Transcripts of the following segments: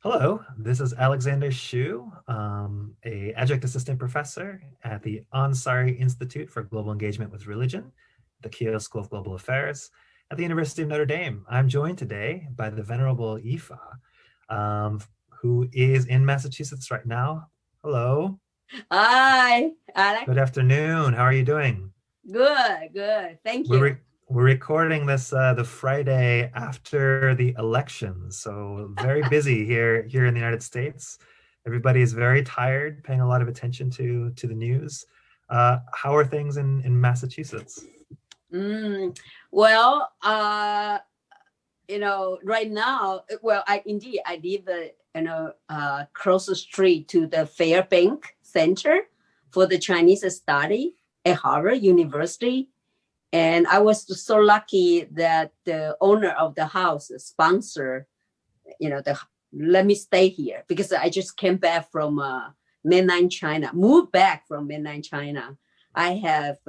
Hello, this is Alexander Hsu, a adjunct assistant professor at the Ansari Institute for Global Engagement with Religion, the Keough School of Global Affairs at the University of Notre Dame. I'm joined today by the Venerable Yifa, who is in Massachusetts right now. Hello. Hi, Alex. Good afternoon. How are you doing? Good. Thank you. We're recording this the Friday after the elections, so very busy here in the United States. Everybody is very tired, paying a lot of attention to the news. How are things in Massachusetts? Well, right now, I live, across the street to the Fairbank Center for the Chinese Study at Harvard University. And I was so lucky that the owner of the house sponsored, let me stay here because I just came back from mainland China, moved back from mainland China. I have,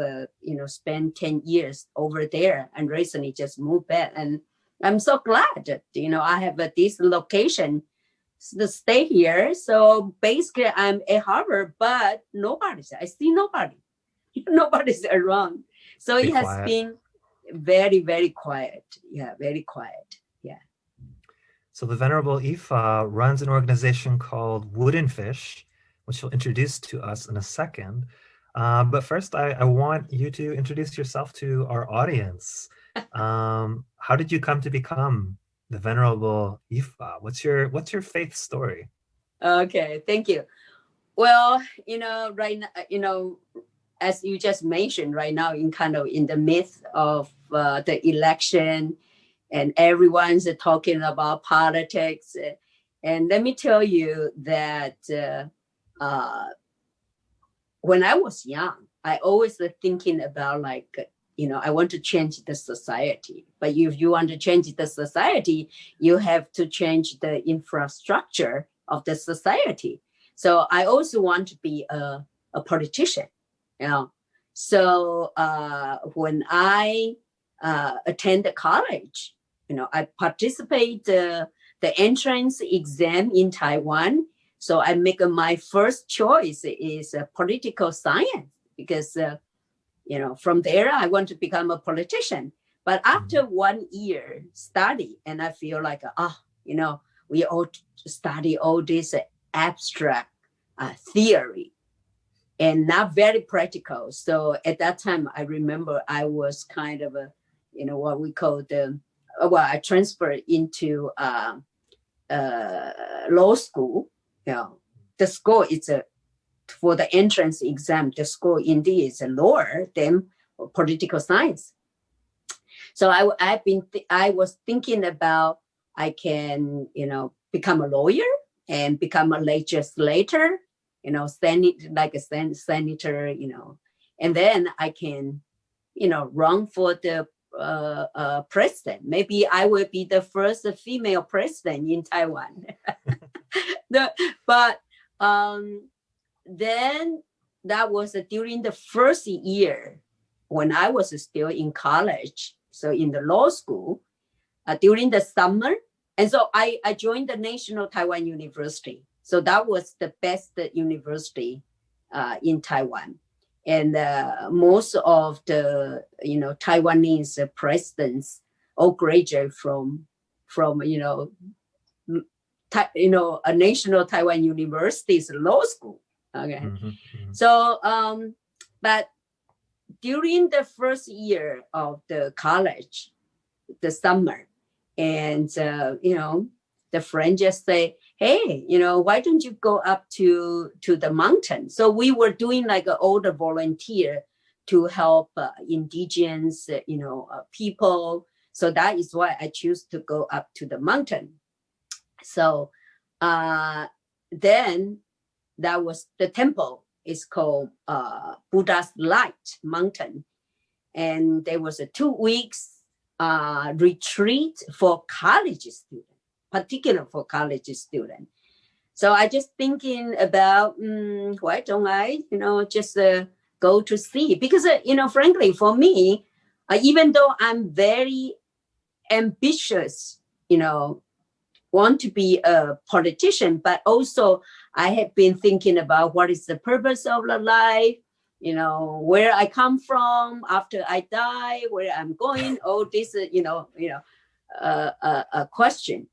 spent 10 years over there and recently just moved back. And I'm so glad that, I have this location to stay here. So basically I'm at Harvard, but I see nobody. Nobody's around. So it has been very, very quiet. Yeah, very quiet. Yeah. So the Venerable Yifa runs an organization called Woodenfish, which she'll introduce to us in a second. But first, I want you to introduce yourself to our audience. How did you come to become the Venerable Yifa? What's your faith story? Okay, thank you. Well, right now, as you just mentioned, right now in the midst of the election, and everyone's talking about politics. And let me tell you that when I was young, I always was thinking about I want to change the society. But if you want to change the society, you have to change the infrastructure of the society. So I also want to be a politician. So when I attend college, I participate the entrance exam in Taiwan. So I make my first choice is political science because from there I want to become a politician. But after 1 year study, and I feel like we all study all this abstract theory and not very practical. So at that time, I remember I was kind of what we call I transferred into law school. The score is for the entrance exam, the score indeed is lower than political science. So I was thinking about I can, become a lawyer and become a legislator, like a senator, and then I can, run for the president. Maybe I will be the first female president in Taiwan. But then that was during the first year when I was still in college. So in the law school, during the summer. And so I joined the National Taiwan University. So that was the best university in Taiwan. And most of the, Taiwanese presidents all graduate from a National Taiwan University's law school. Okay. So, but during the first year of the college, the summer, and, the friend just say, hey, why don't you go up to the mountain? So we were doing like an older volunteer to help indigenous, people. So that is why I choose to go up to the mountain. So then that was the temple is called Buddha's Light Mountain. And there was a 2 weeks retreat for college students, particular for college students. So I just thinking about, why don't I, just go to see? Because, frankly, for me, even though I'm very ambitious, want to be a politician, but also I have been thinking about what is the purpose of the life, where I come from after I die, where I'm going, all this, a question.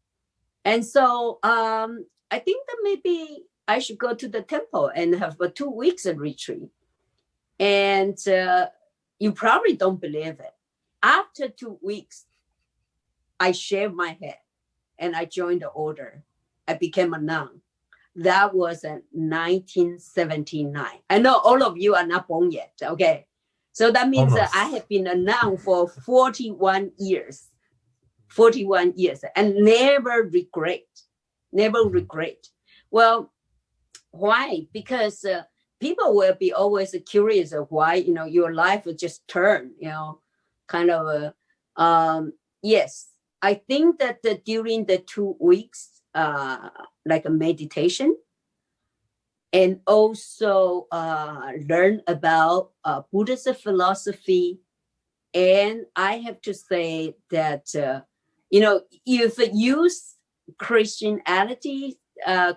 And so I think that maybe I should go to the temple and have a 2 weeks of retreat. And you probably don't believe it. After 2 weeks, I shaved my head and I joined the order. I became a nun. That was in 1979. I know all of you are not born yet, okay? So that means that I have been a nun for 41 years. 41 years and never regret. Well, why? Because people will be always curious of why, your life will just turn, kind of, yes. I think that during the 2 weeks, like a meditation, and also learn about Buddhist philosophy. And I have to say that, if you use Christianity,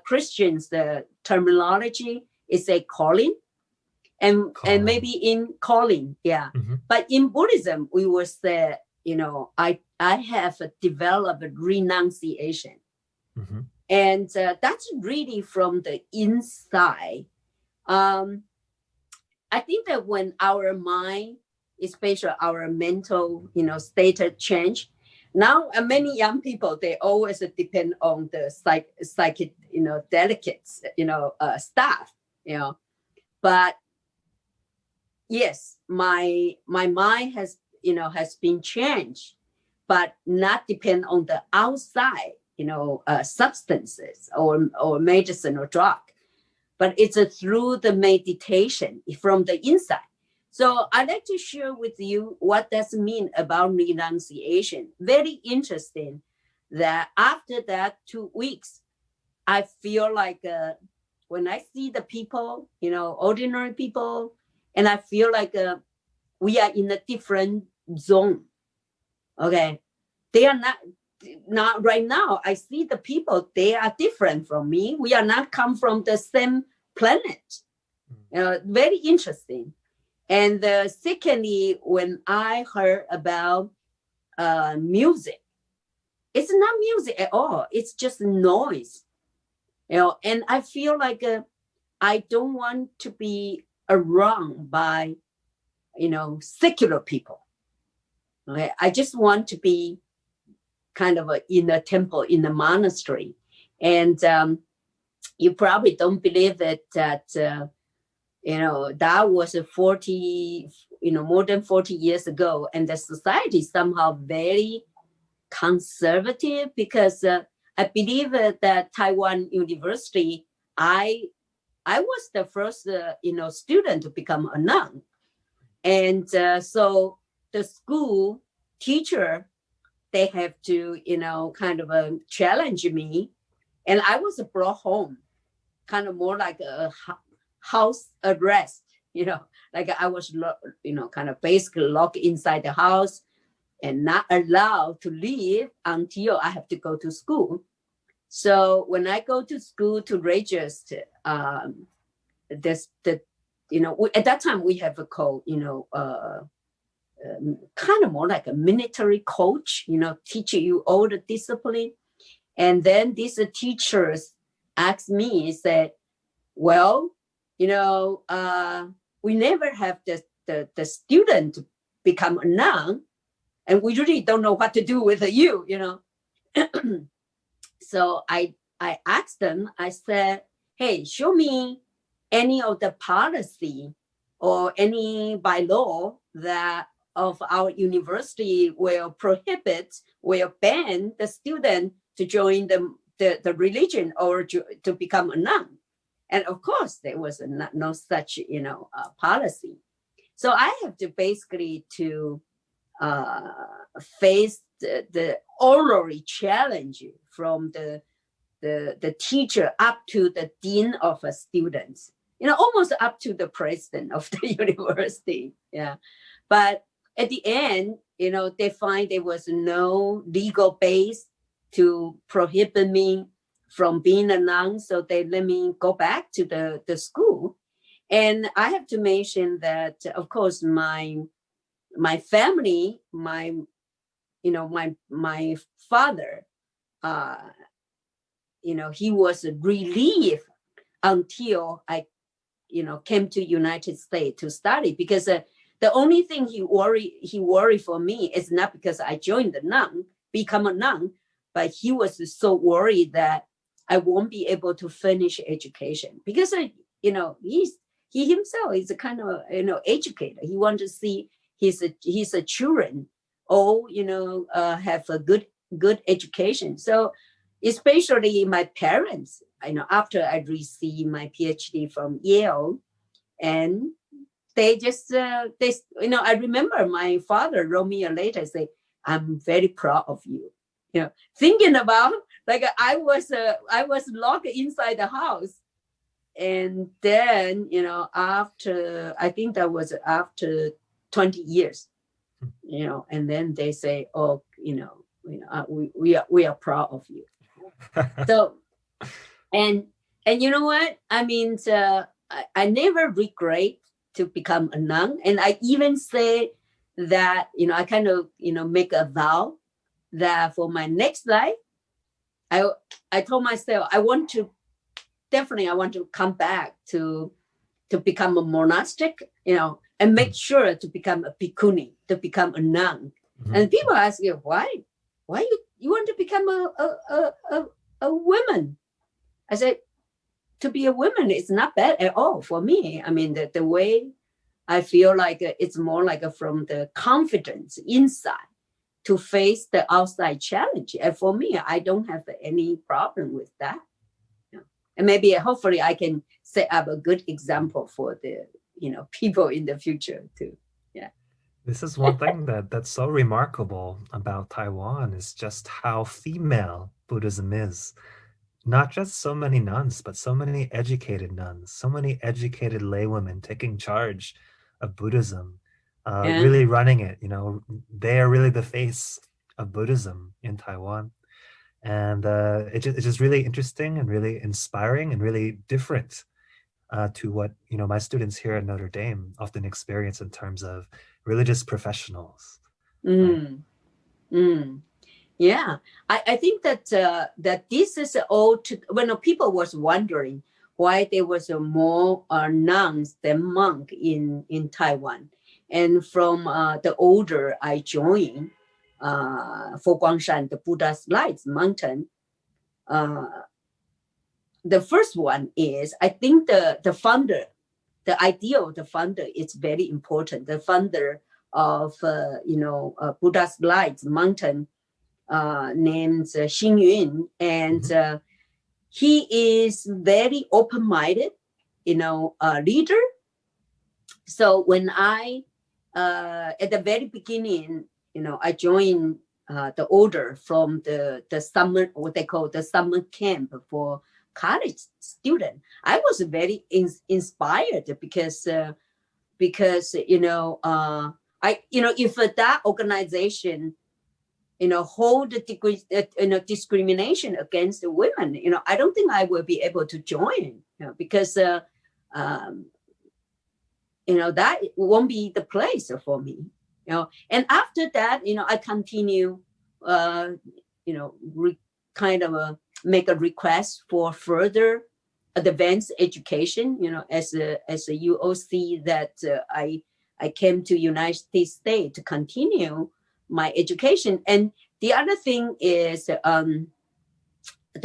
Christians, the terminology is a calling, and maybe in calling, yeah. Mm-hmm. But in Buddhism, we will say, I have developed renunciation. Mm-hmm. And that's really from the inside. I think that when our mind, especially our mental, state change, now many young people, they always depend on the psychic, delegates, staff, But yes, my mind has been changed, but not depend on the outside, substances or medicine or drug, but it's through the meditation from the inside. So I'd like to share with you what does it mean about renunciation. Very interesting that after that 2 weeks, I feel like when I see the people, ordinary people, and I feel like we are in a different zone. Okay. They are not right now. I see the people, they are different from me. We are not come from the same planet. Very interesting. And secondly, when I heard about music, it's not music at all. It's just noise, and I feel like I don't want to be around by, secular people. Okay, I just want to be kind of in a temple, in a monastery. And you probably don't believe it that, that was 40, more than 40 years ago. And the society is somehow very conservative because I believe that Taiwan University, I was the first, student to become a nun. And so the school teacher, they have to, kind of challenge me. And I was brought home, kind of more like a house arrest, like I was, kind of basically locked inside the house and not allowed to leave until I have to go to school. So when I go to school to register, at that time we have a code, kind of more like a military coach, teach you all the discipline. And then these teachers asked me, said, well, we never have the student become a nun, and we really don't know what to do with you, So I asked them, I said, hey, show me any of the policy or any by law that of our university will prohibit, will ban the student to join the religion or to become a nun. And of course, there was no such, policy. So I have to basically to face the orally challenge from the teacher up to the dean of students, almost up to the president of the university. Yeah. But at the end, they find there was no legal base to prohibit me from being a nun. So they let me go back to the school. And I have to mention that, of course, my family, my father, he was relieved until I, came to United States to study, because the only thing he worried for me is not because I joined the nun, become a nun, but he was so worried that I won't be able to finish education, because he himself is a kind of educator. He wants to see his children all have a good education. So especially my parents, after I received my PhD from Yale, and they just I remember my father wrote me a letter, say, "I'm very proud of you." Thinking about, like, I was locked inside the house, and then after, I think that was after 20 years, and then they say, "Oh, we are proud of you." So, and you know what? I mean, I never regret to become a nun, and I even say that I kind of make a vow that for my next life, I told myself I want to come back to become a monastic, and make sure to become a bhikkhuni, to become a nun. Mm-hmm. And people ask you, why you want to become a woman? I said, to be a woman is not bad at all for me. I mean, the way I feel like it's more like from the confidence inside to face the outside challenge. And for me, I don't have any problem with that. And maybe, hopefully, I can set up a good example for the people in the future too. Yeah. This is one thing that's so remarkable about Taiwan, is just how female Buddhism is. Not just so many nuns, but so many educated nuns, so many educated laywomen taking charge of Buddhism, really running it. They are really the face of Buddhism in Taiwan. And it's just really interesting and really inspiring and really different to what my students here at Notre Dame often experience in terms of religious professionals. Yeah, I think that that this is all when people was wondering why there was more nuns than monk in Taiwan, and from the order I joined, for Guangshan, the Buddha's Lights Mountain. The first one is, I think the founder, the idea of the founder is very important. The founder of Buddha's Lights Mountain, named Xing Yun, and he is very open-minded, leader. So when I at the very beginning, I joined the order from the summer, what they call the summer camp for college student. I was very inspired because if that organization hold the degree, discrimination against the women, I don't think I will be able to join, because that won't be the place for me, And after that, I continue, make a request for further advanced education, as a UOC that I came to United States to continue my education. And the other thing is the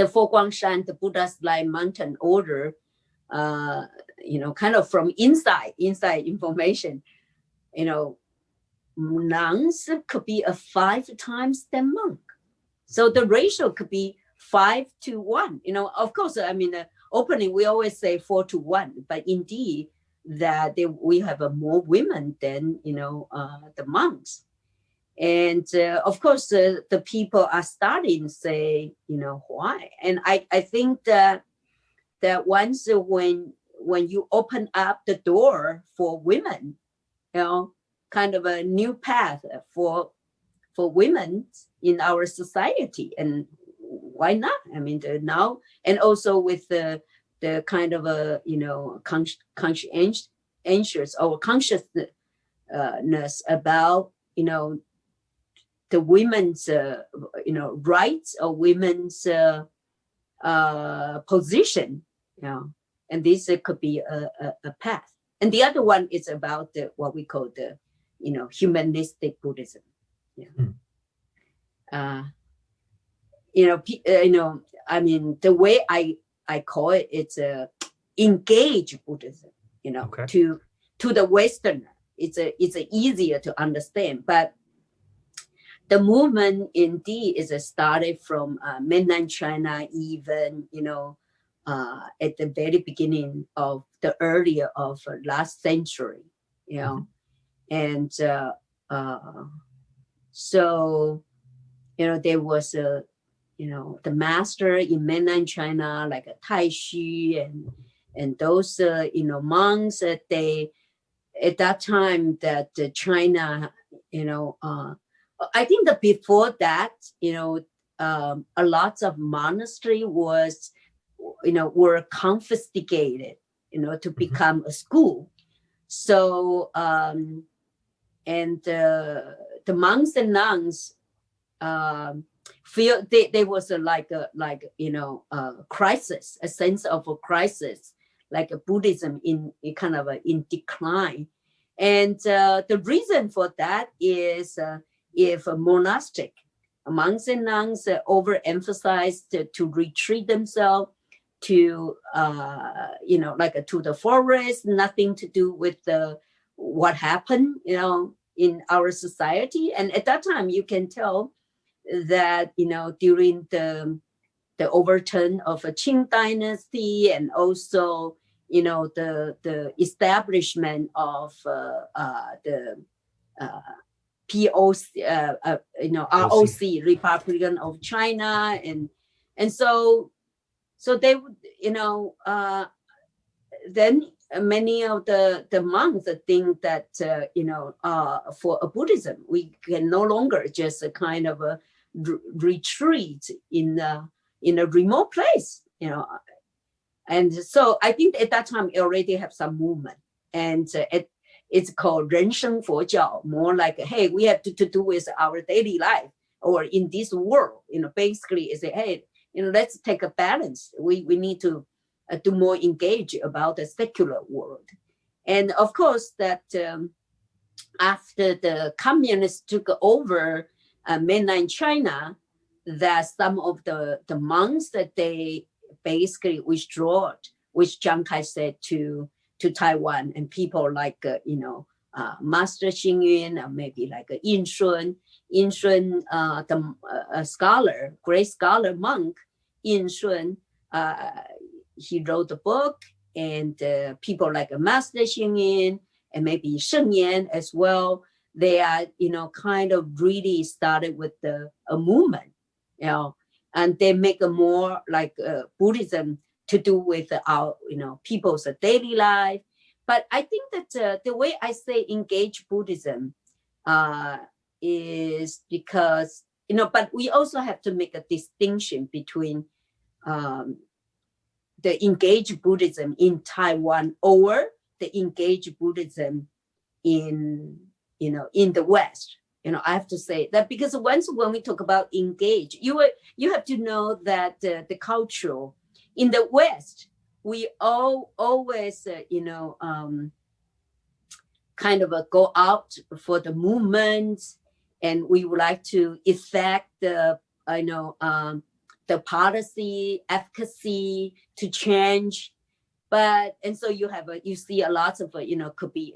Fo Guangshan, the Buddha's Light Mountain Order, kind of from inside information, nuns could be 5 times the monk. So the ratio could be 5 to 1. Of course, I mean, openly we always say 4 to 1, but indeed that we have more women than the monks. And of course, the people are starting to say, why? And I think that once when you open up the door for women, kind of a new path for women in our society, and why not? I mean, now, and also with the kind of a, conscientious or consciousness about, the women's, rights or women's position, and this could be a path. And the other one is about what we call the, humanistic Buddhism. I mean, the way I call it, it's a engage Buddhism. Okay. To the Westerner, it's easier to understand. But the movement indeed is started from mainland China, even at the very beginning of the earlier of last century, and so there was the master in mainland China like a Tai Hsu and those monks that they at that time that China I think that before that a lot of monastery was were confiscated to become a school. So and the monks and nuns feel there was a crisis, a sense of a crisis, like a Buddhism in kind of in decline. And the reason for that is if a monastic monks and nuns overemphasized to retreat themselves to to the forest, nothing to do with what happened in our society. And at that time you can tell that during the overturn of a Qing dynasty, and also the establishment of the POC, ROC, Republican of China, and so they would then many of the monks think that for a Buddhism we can no longer just kind of retreat in a remote place, and so I think at that time it already have some movement, and it's called 人生佛教, more like, hey, we have to do with our daily life or in this world, basically is hey, let's take a balance. We need to do more engage about the secular world. And of course that after the communists took over mainland China, that some of the monks that they basically withdrew, which Chiang Kai-shek to Taiwan, and people like Master Xing Yun, or maybe like Yin Shun, the scholar, great scholar monk Yin Shun, he wrote a book, and people like Master Xing Yun and maybe Sheng Yan as well, they are kind of really started with a movement, and they make a more like Buddhism to do with our people's daily life. But I think that the way I say engage Buddhism is because but we also have to make a distinction between the engaged Buddhism in Taiwan or the engaged Buddhism in the West. I have to say that, because when we talk about engage, you have to know that the cultural in the West, we always kind of go out for the movements, and we would like to effect the policy efficacy to change. But and so you see a lot of could be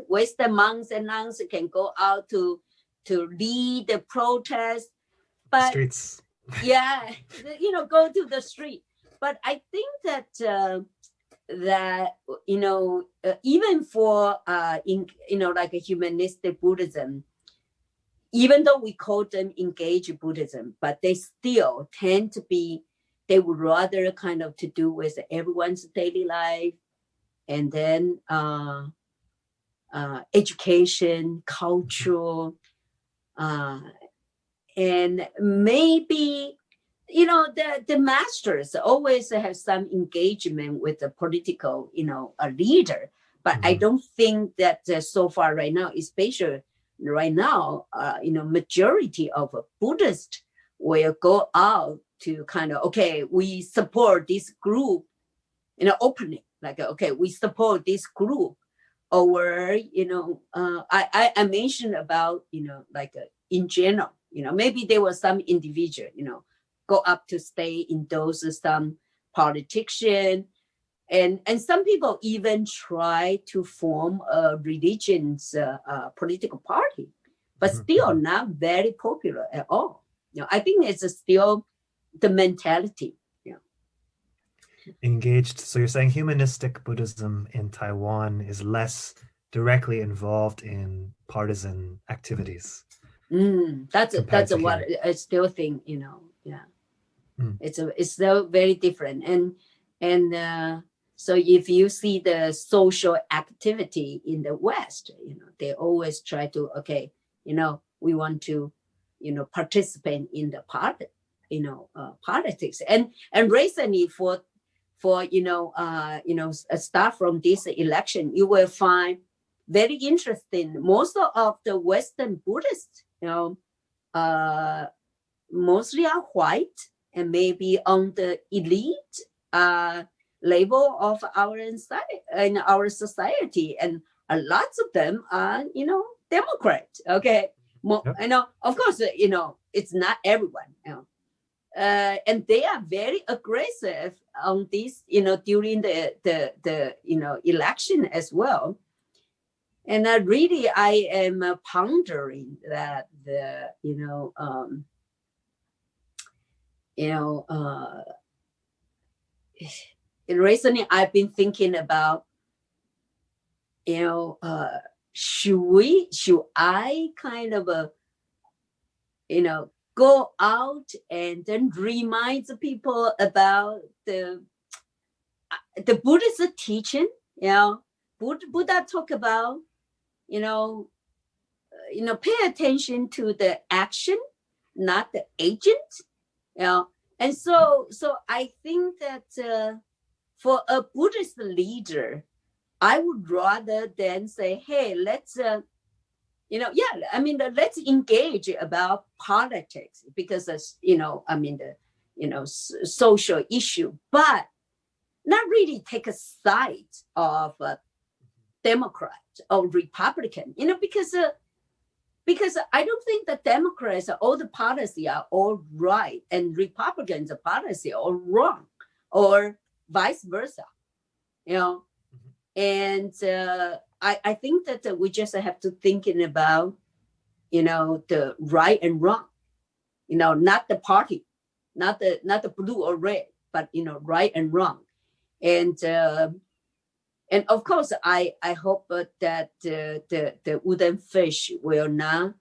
Western monks and nuns can go out to lead the protest, but streets. Yeah, go to the street. But I think that even for like a humanistic Buddhism, even though we call them engaged Buddhism, but they still tend to be, they would rather kind of to do with everyone's daily life, and then education, cultural, and maybe the masters always have some engagement with the political, a leader. But I don't think that so far right now, especially right now, majority of Buddhists will go out to kind of, okay, we support this group, openly, like, okay, we support this group. Or, I mentioned about, like in general, maybe there was some individual, go up to stay in those some politician. And some people even try to form a religion's political party, but still not very popular at all. I think it's still the mentality. Engaged. So you're saying humanistic Buddhism in Taiwan is less directly involved in partisan activities. That's what I still think. It's still very different. And so if you see the social activity in the West, they always try to, okay, we want to, participate in the politics. And recently for start from this election, you will find very interesting. Most of the Western Buddhists, mostly are white and maybe on the elite level of our society, and lots of them are, Democrat. Okay, of course, it's not everyone. And they are very aggressive on this, during the election as well. And I am pondering that recently I've been thinking about, should I kind of go out and then remind the people about the Buddhist teaching. Buddha talk about, pay attention to the action, not the agent. And so I think that for a Buddhist leader, I would rather than say, hey, let's let's engage about politics, because social issue, but not really take a side of a Democrat or Republican, because I don't think the Democrats, all the policy are all right, and Republicans' policy are all wrong, or vice versa, And I think that we just have to thinking about, the right and wrong, not the party, not the blue or red, but, right and wrong. And of course, I hope that the Woodenfish will not,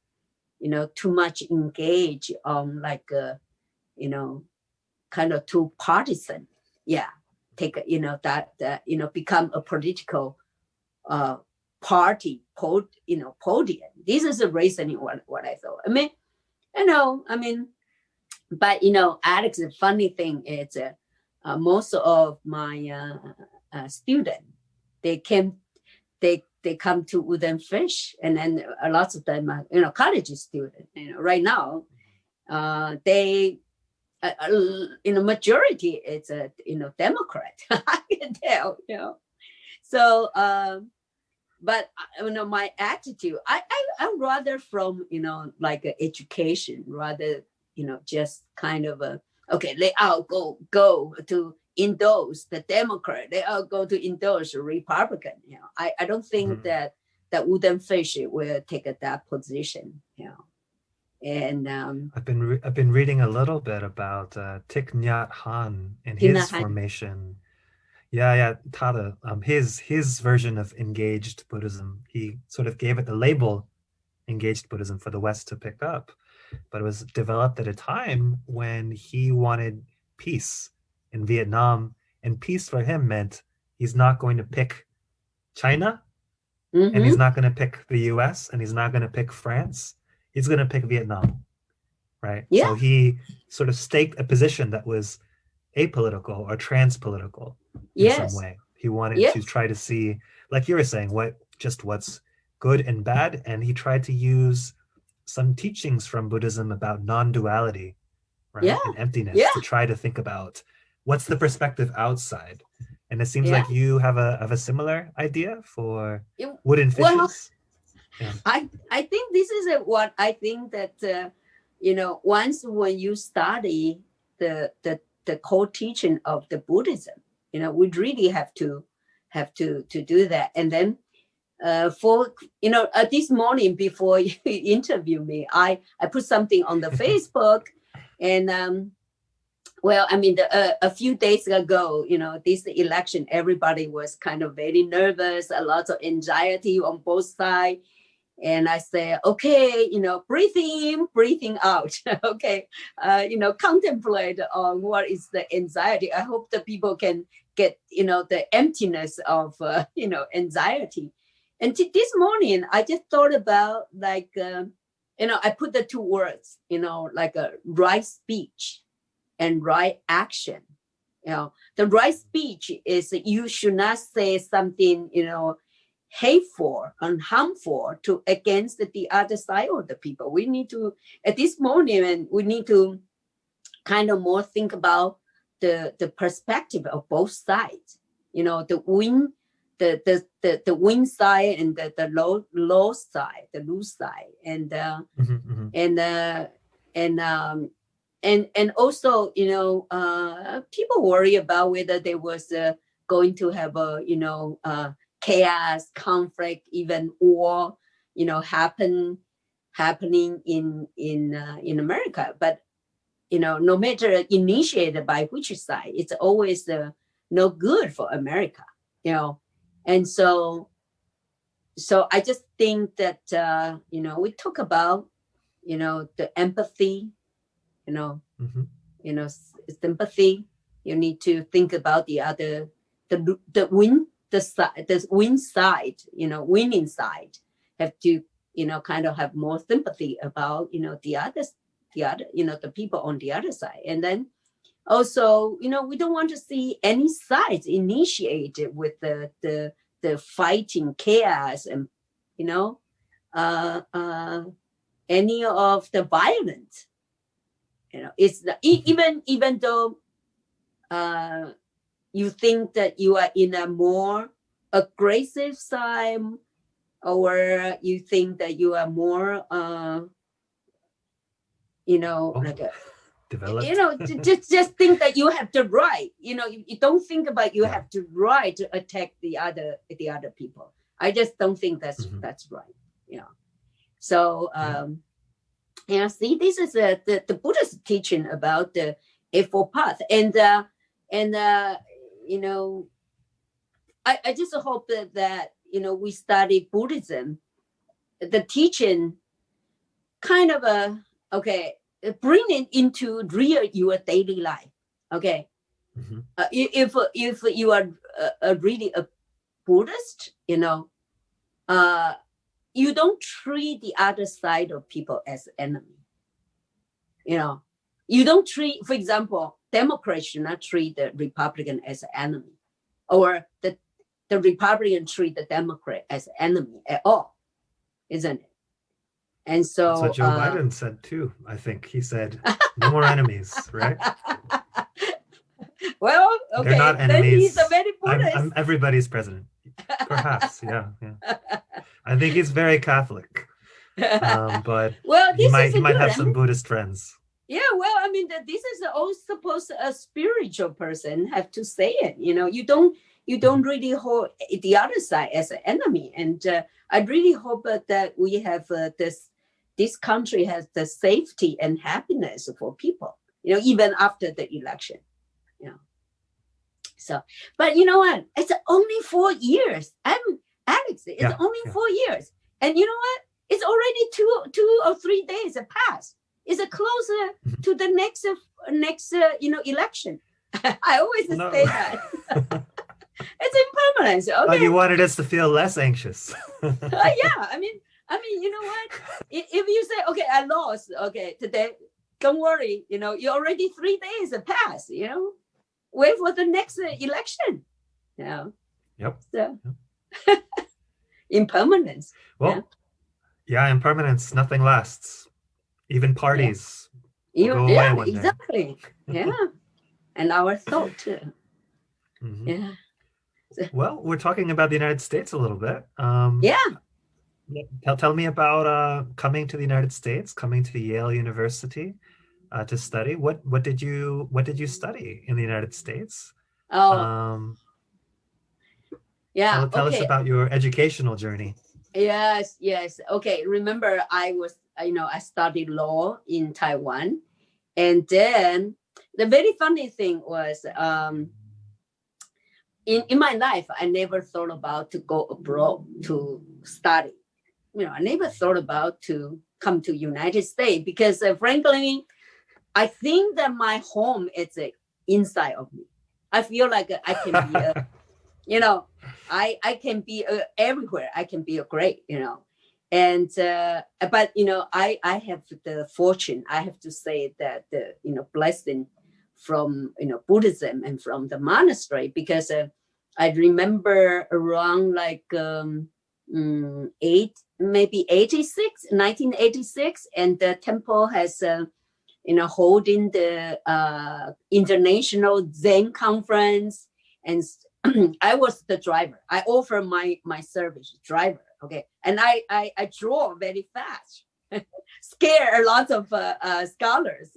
too much engage on like, kind of too partisan. Yeah. Take, become a political party, podium. This is the reason what I thought. But, Alex, the funny thing is most of my students, they come to Woodenfish, and then lots of them are, college students. Right now, they, majority it's a, Democrat. I can tell, So, but my attitude, I rather from, like education, rather, just kind of okay, they all go to endorse the Democrat, they all go to endorse the Republican. I don't think that Woodenfish will take that position. And I've been reading a little bit about Thich Nhat Hanh and his formation. Yeah, Tada. His version of engaged Buddhism. He sort of gave it the label engaged Buddhism for the West to pick up, but it was developed at a time when he wanted peace in Vietnam, and peace for him meant he's not going to pick China, and he's not going to pick the US, and he's not going to pick France. He's going to pick Vietnam. right? Yeah. So he sort of staked a position that was apolitical or transpolitical in some Yes. way. He wanted to Yes. try to see, like you were saying, what's good and bad, and he tried to use some teachings from Buddhism about non-duality, Yeah. right, and emptiness, Yeah. to try to think about what's the perspective outside. And it seems Yeah. like you have a similar idea for It- wooden well, fishes. Yeah. I think this is what I think that once when you study the core teaching of the Buddhism, we really have to do that. And then for this morning before you interview me, I put something on the Facebook, and well, I mean, a few days ago, this election, everybody was kind of very nervous, a lot of anxiety on both sides. And I say, okay, breathing in, breathing out. Okay, contemplate on what is the anxiety. I hope the people can get, the emptiness of, anxiety. And this morning, I just thought about I put the two words, like a right speech and right action. The right speech is you should not say something, hateful and harmful against the other side of the people. We need to, at this moment, we need to kind of more think about the perspective of both sides. The win, the win side and the low side, the lose side, and also, people worry about whether there was going to have a chaos, conflict, even war, happening in America. But no matter initiated by which side, it's always no good for America. And so I just think that we talk about the empathy, sympathy. You need to think about the other, the win side, winning side. Have to kind of have more sympathy about the others, the people on the other side. And then also, we don't want to see any sides initiated with the fighting, chaos, and any of the violence. It's even though you think that you are in a more aggressive side, or you think that you are more like a Developed. just think that you have the right. You don't think about you have the right to attack the other people. I just don't think that's right. So see, this is the Buddhist teaching about the Eightfold Path, and I just hope that we study Buddhism, the teaching, kind of bring it into your daily life. Okay, if you are really a Buddhist, you don't treat the other side of people as enemy. You don't treat, for example, Democrats should not treat the Republican as an enemy, or the Republican treat the Democrat as an enemy at all, isn't it? And so that's what Joe Biden said too. I think he said, "No more enemies," right? Well, okay, they're not enemies. Then he's a very Buddhist. I'm everybody's president, perhaps. Yeah. I think he's very Catholic, but well, he might have some Buddhist friends. Yeah, well, I mean, this is also supposed a spiritual person have to say it. You don't really hold the other side as an enemy, and I really hope that we have this country has the safety and happiness for people. Even after the election. So, but you know what? It's only 4 years. Alex. It's only 4 years, and you know what? It's already 2 or 3 days passed. It's closer to the next election. I always say that. It's impermanence. Okay. Oh, you wanted us to feel less anxious. Yeah, I mean, you know what? If you say, okay, I lost, okay, today don't worry, you already 3 days have passed, wait for the next election. Yep. So impermanence. Well, yeah, impermanence, nothing lasts. Even parties will go away one exactly. day. Yeah. And our thought too. Mm-hmm. Yeah. Well, we're talking about the United States a little bit. Tell me about coming to the United States, coming to Yale University to study. What did you study in the United States? Oh, yeah. Tell us about your educational journey. Yes. Okay. Remember, I studied law in Taiwan, and then the very funny thing was, in my life, I never thought about to go abroad to study. I never thought about to come to United States because, frankly, I think that my home is inside of me. I feel like I can be, I can be everywhere. I can be great, and but I have the fortune. I have to say that the blessing from Buddhism and from the monastery, because I remember around like 1986, and the temple has holding the international Zen conference, and I was the driver. I offer my service driver. Okay, and I draw very fast, scare a lot of scholars,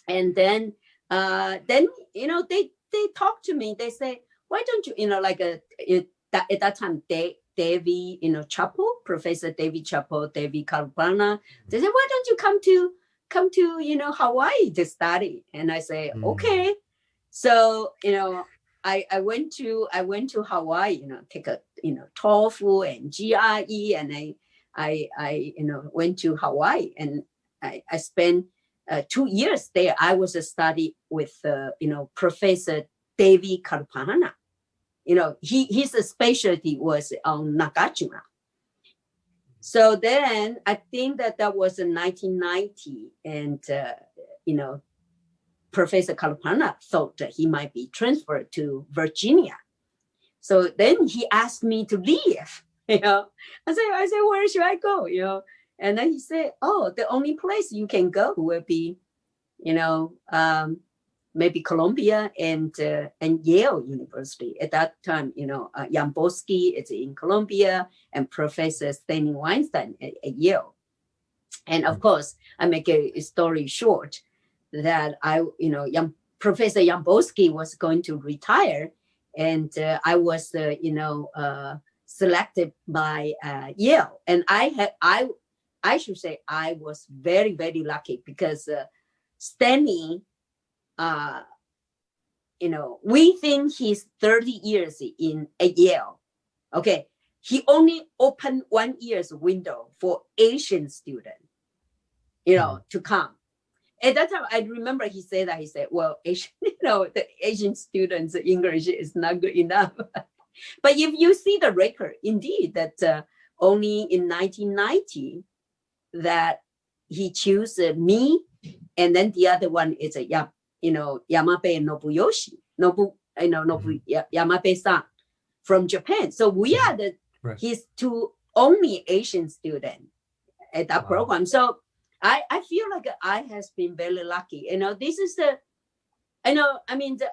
and then they talk to me. They say, why don't you at that time Davy Chappell, Professor Davy Chappell, Davy Kalpana, they say, why don't you come to Hawaii to study? And I say, okay. So I went to Hawaii, take a TOEFL and GRE, and I went to Hawaii, and I spent 2 years there. I was a study with Professor Davy Kalpana. His specialty was on Nagarjuna. So then I think that was in 1990, and Professor Kalpana thought that he might be transferred to Virginia. So then he asked me to leave. I said, where should I go? And then he said, oh, the only place you can go will be, maybe Columbia and Yale University. At that time, Yamboski is in Columbia, and Professor Stanley Weinstein at Yale. And of course, I make a story short that Professor Yamboski was going to retire, and I was selected by Yale, and I should say I was very, very lucky, because Stanley, we think he's 30 years at Yale. Okay, he only opened 1 year's window for Asian students, to come. At that time, I remember he said, well, Asian, the Asian students' English is not good enough. But if you see the record, indeed, that only in 1990 that he chose me, and then the other one is Yamabe Nobuyoshi, Yamabe-san from Japan. So we are his two only Asian students at that program. So I feel like I has been very lucky. This is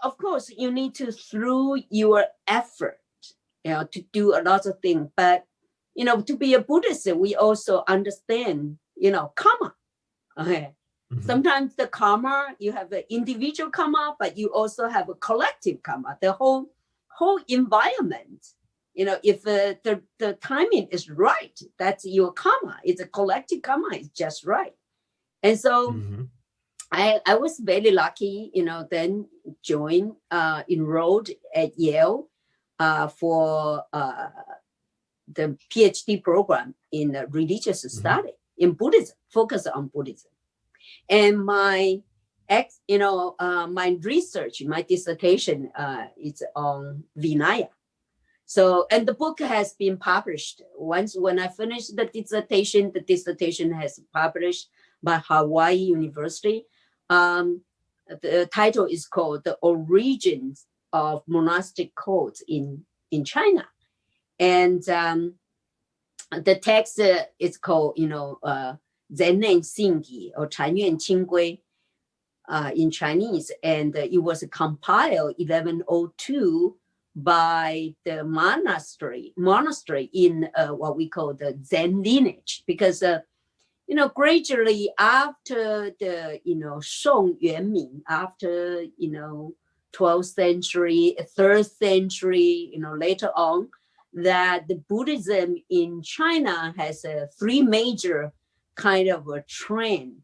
of course, you need to, through your effort, to do a lot of things. But, to be a Buddhist, we also understand, karma. Okay. Mm-hmm. Sometimes the karma, you have an individual karma, but you also have a collective karma. The whole environment, if the timing is right, that's your karma. It's a collective karma. It's just right. And so I was very lucky, then enrolled at Yale for the PhD program in religious study in Buddhism, focus on Buddhism. And my research, my dissertation is on Vinaya. So, and the book has been published. Once when I finished the dissertation has published by Hawaii University. The title is called The Origins of Monastic Codes in China. And the text is called, Zen Xingyi or 禅院清规 in Chinese. And it was compiled 1102 by the monastery in what we call the Zen lineage, because gradually after the Song Yuanming, after 12th century, 3rd century, later on, that the Buddhism in China has 3 major kind of trends.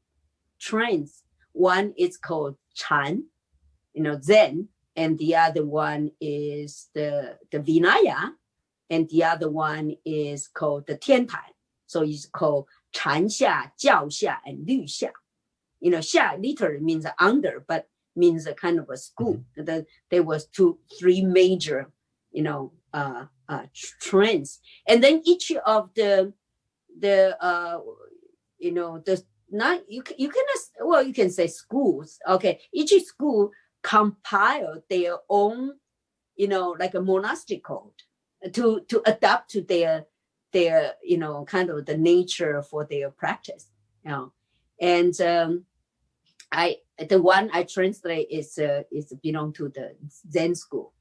One is called Chan, Zen, and the other one is the Vinaya, and the other one is called the Tiantai. So it's called 禅下, 教下, and 律下. 下 literally means under, but means a kind of a school. There was 3 major, trends, and then each of the not you can say schools. Okay, each school compiled their own, like a monastic code to adapt to their kind of the nature for their practice. And the one I translate is belong to the Zen school.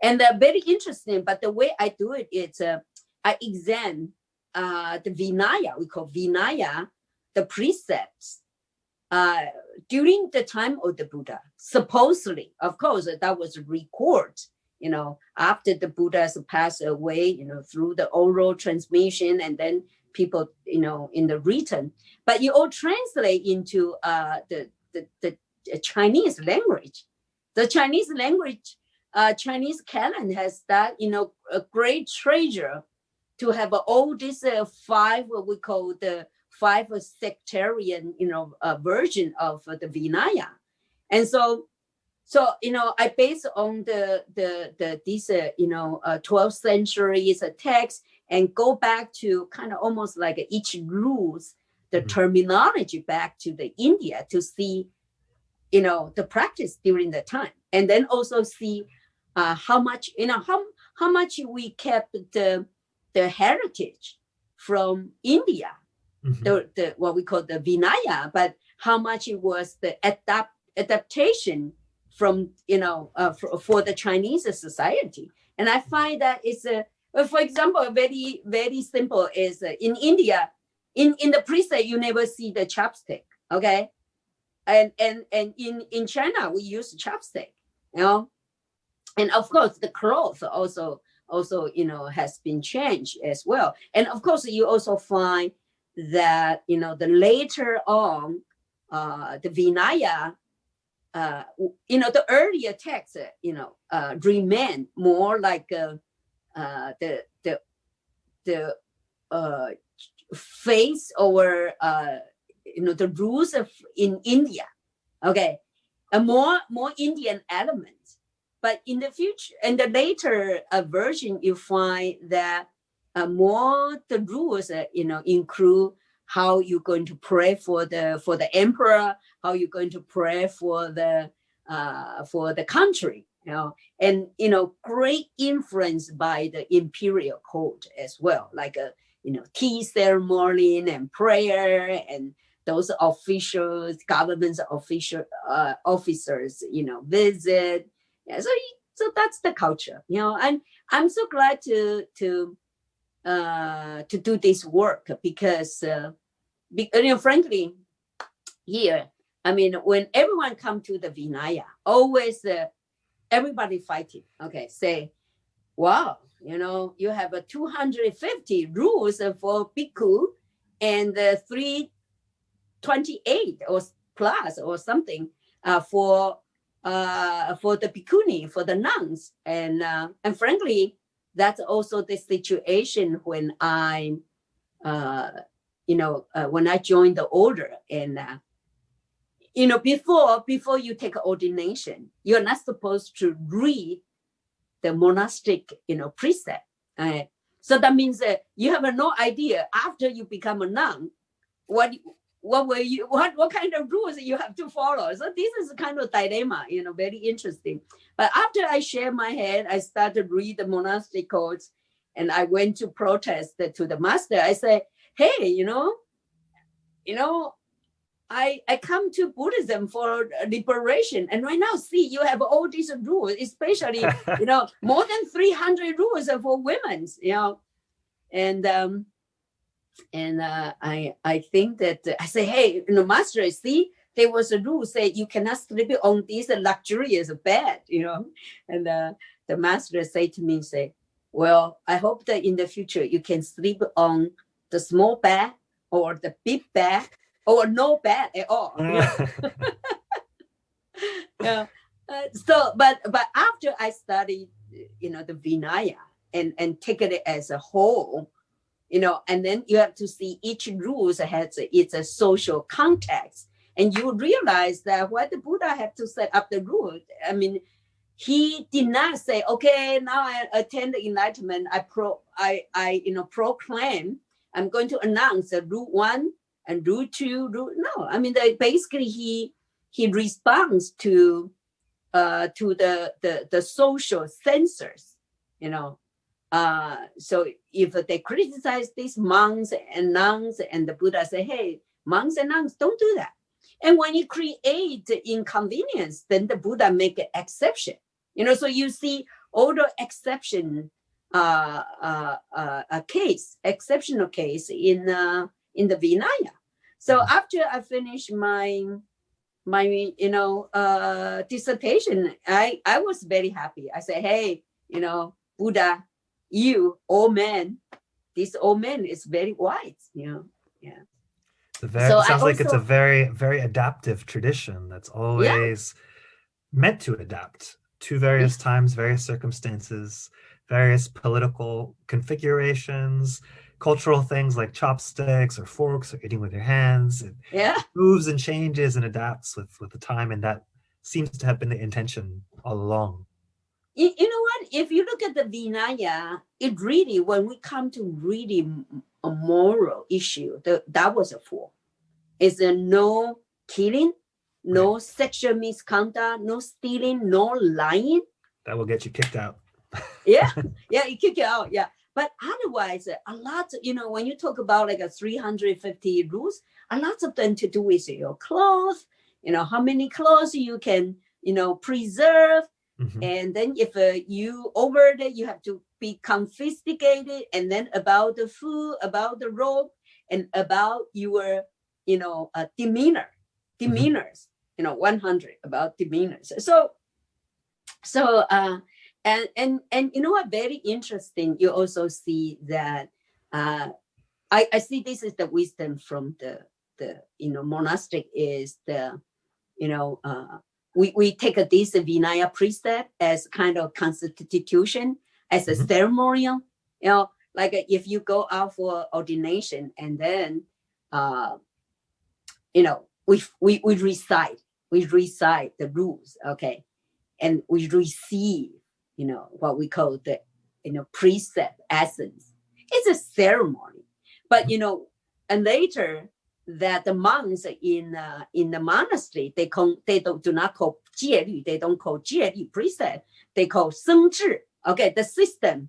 And very interesting. But the way I do it is I examine the Vinaya. We call Vinaya the precepts during the time of the Buddha. Supposedly, of course, that was record. After the Buddhas passed away, through the oral transmission, and then people, in the written. But you all translate into the Chinese language. The Chinese language, Chinese canon has that, a great treasure to have all these 5, what we call the 5 sectarian, version of the Vinaya. And so, I base on these 12th century's text and go back to kind of almost like each rules, the terminology back to the India to see, the practice during the time, and then also see how much, how much we kept the heritage from India, the what we call the Vinaya, but how much it was the adaptation from for the Chinese society. And I find that it's for example, very, very simple is in India, in the precept you never see the chopstick, okay, and in China we use chopstick, and of course the cloth also has been changed as well. And of course you also find that the later on the Vinaya, the earlier text, remain more like the face or the rules of in India, okay, a more Indian element. But in the future, in the later version, you find that more the rules, include how you're going to pray for the emperor, how you're going to pray for the country, and great influence by the imperial code as well, like tea ceremony and prayer, and those officials, government officers, visit. Yeah, so that's the culture, and I'm so glad to do this work because frankly, here, I mean, when everyone come to the Vinaya, always everybody fighting. Okay, say, wow, you have 250 rules for bhikkhu and 328 or plus or something for the bhikkhuni, for the nuns, and frankly, that's also the situation when I joined the order. And before you take ordination, you're not supposed to read the monastic precept. So that means that you have no idea after you become a nun what what kind of rules you have to follow? So this is kind of dilemma, very interesting. But after I share my head, I started read the monastic codes, and I went to protest to the master. I say, hey, I come to Buddhism for liberation, and right now, see, you have all these rules, especially more than 300 rules for women, and I think that I say, hey, master, see, there was a rule say you cannot sleep on this luxurious bed, and the master say to me, say, well, I hope that in the future you can sleep on the small bed or the big bed or no bed at all. So, but after I studied, the Vinaya and take it as a whole, and then you have to see each rule has its a social context, and you realize that why the Buddha had to set up the rule. I mean, he did not say, okay, now I attain the enlightenment. I proclaim, I'm going to announce rule 1 and rule 2. No, I mean, basically he responds to the social censors, So if they criticize these monks and nuns, and the Buddha say, hey, monks and nuns, don't do that. And when you create inconvenience, then the Buddha make an exception. So you see all the exceptional case in the Vinaya. So after I finished my dissertation, I was very happy. I said, hey, Buddha, you old man, this old man is very wise, Yeah. Sounds like it's a very, very adaptive tradition that's always meant to adapt to various times, various circumstances, various political configurations, cultural things like chopsticks or forks or eating with your hands. It moves and changes and adapts with the time, and that seems to have been the intention all along. You know what? If you look at the Vinaya, it really, when we come to really a moral issue, that was a four. It's no killing, no sexual misconduct, no stealing, no lying. That will get you kicked out. It kick you out. Yeah. But otherwise, a lot, when you talk about like a 350 rules, a lot of them to do with your clothes, how many clothes you can, preserve. Mm-hmm. And then if you over there, you have to be confiscated. And then about the food, about the robe, and about your, demeanors, mm-hmm. 100 about demeanors. So, and what very interesting, you also see that I see this is the wisdom from the monastic is the, we take this Vinaya precept as kind of constitution, as a mm-hmm. ceremonial, like if you go out for ordination and then, we recite the rules, okay, and we receive, what we call the, precept essence. It's a ceremony, but and later that the monks in the monastery they do not call 戒律, they don't call 戒律 precept, they call 僧制, okay, the system,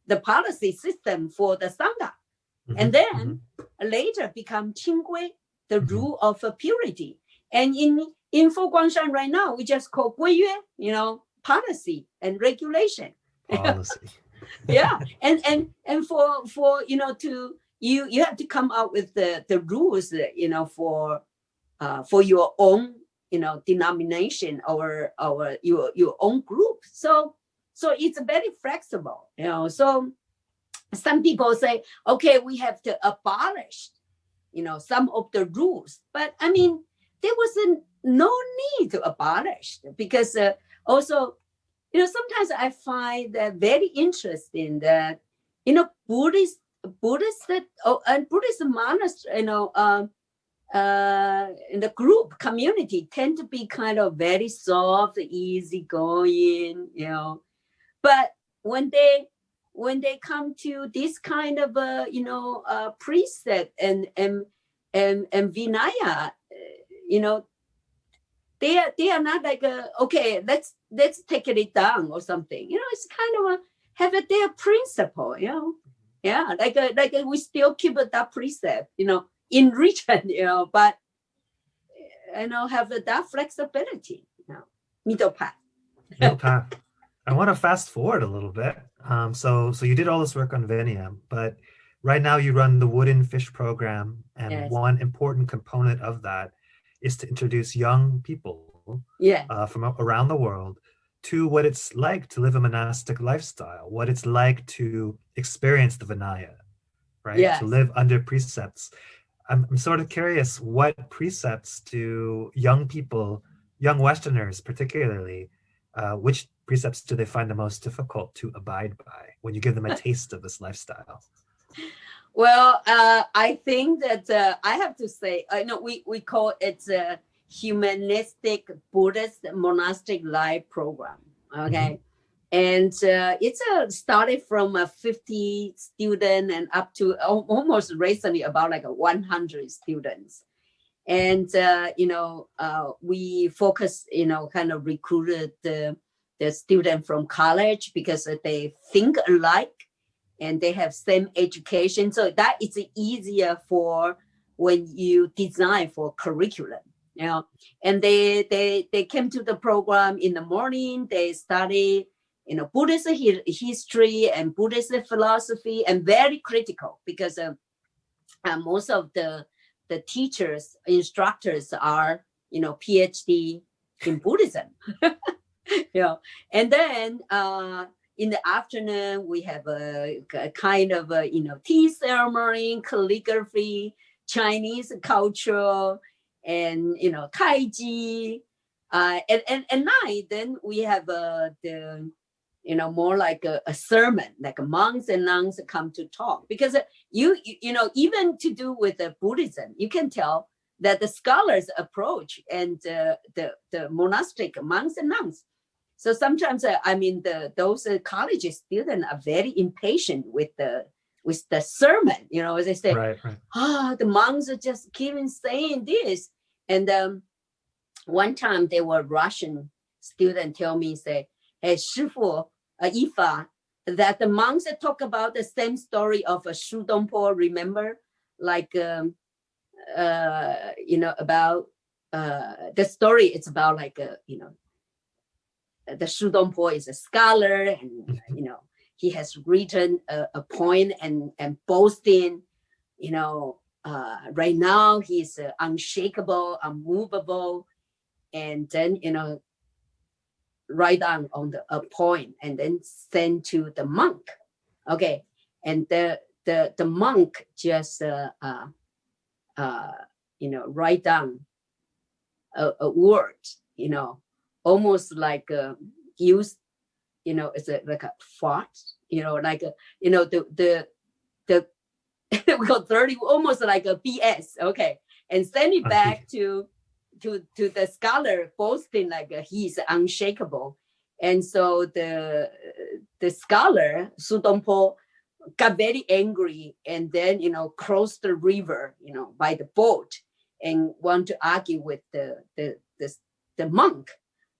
the policy system for the sangha, mm-hmm. and then mm-hmm. later become 清规, the mm-hmm. rule of purity, and in Foguangshan right now we just call 规约, policy and regulation. Policy. and for to you have to come out with the rules, for your own, denomination or your own group. So it's very flexible, So some people say, okay, we have to abolish, some of the rules. But I mean, there was no need to abolish, because also, sometimes I find that very interesting that, Buddhist and Buddhist monastery, in the group community tend to be kind of very soft, easygoing, But when they come to this kind of precept and and Vinaya, they are not like okay, let's take it down or something. It's kind of have their principle. Yeah, like we still keep that precept. In region. But have that flexibility. Middle path. Middle path. I want to fast forward a little bit. So you did all this work on Vinaya, but right now you run the Woodenfish program, and Yes. one important component of that is to introduce young people from around the world to what it's like to live a monastic lifestyle, what it's like to experience the Vinaya, right? Yes. To live under precepts. I'm sort of curious, what precepts do young people, young Westerners particularly, which precepts do they find the most difficult to abide by when you give them a taste of this lifestyle? Well, I think that I have to say, we call it a Humanistic Buddhist Monastic Life Program. Okay. And it's started from 50 students and up to almost recently about like 100 students. And, we focus, kind of recruited the student from college because they think alike and they have same education. So that is easier for when you design for curriculum. And they came to the program in the morning. They study Buddhist history and Buddhist philosophy, and very critical because most of the teachers, instructors are PhD in Buddhism. And then in the afternoon we have a kind of tea ceremony, calligraphy, Chinese culture, and Tai Chi. And at night, then we have the more like a sermon, like monks and nuns come to talk, because even to do with the Buddhism, you can tell that the scholars approach and the monastic monks and nuns. So sometimes those college students are very impatient with the sermon. As I say, right. the monks are just keeping saying this. And one time they were Russian student tell me, say, hey, Shifu, Yifa, that the monks talk about the same story of Shu Dongpo, remember? Like, about the story, it's about like, the Shu Dongpo is a scholar, and, he has written a poem and boasting, right now he's unshakable, unmovable, and then, write down on a point and then send to the monk. Okay. And the monk just, write down a word, almost like use, it's like a fart, like, the we got 30, almost like a BS. Okay. And send it back to the scholar, boasting like he's unshakable. And so the scholar, Shu Dongpo, got very angry and then, crossed the river, by the boat, and want to argue with the monk.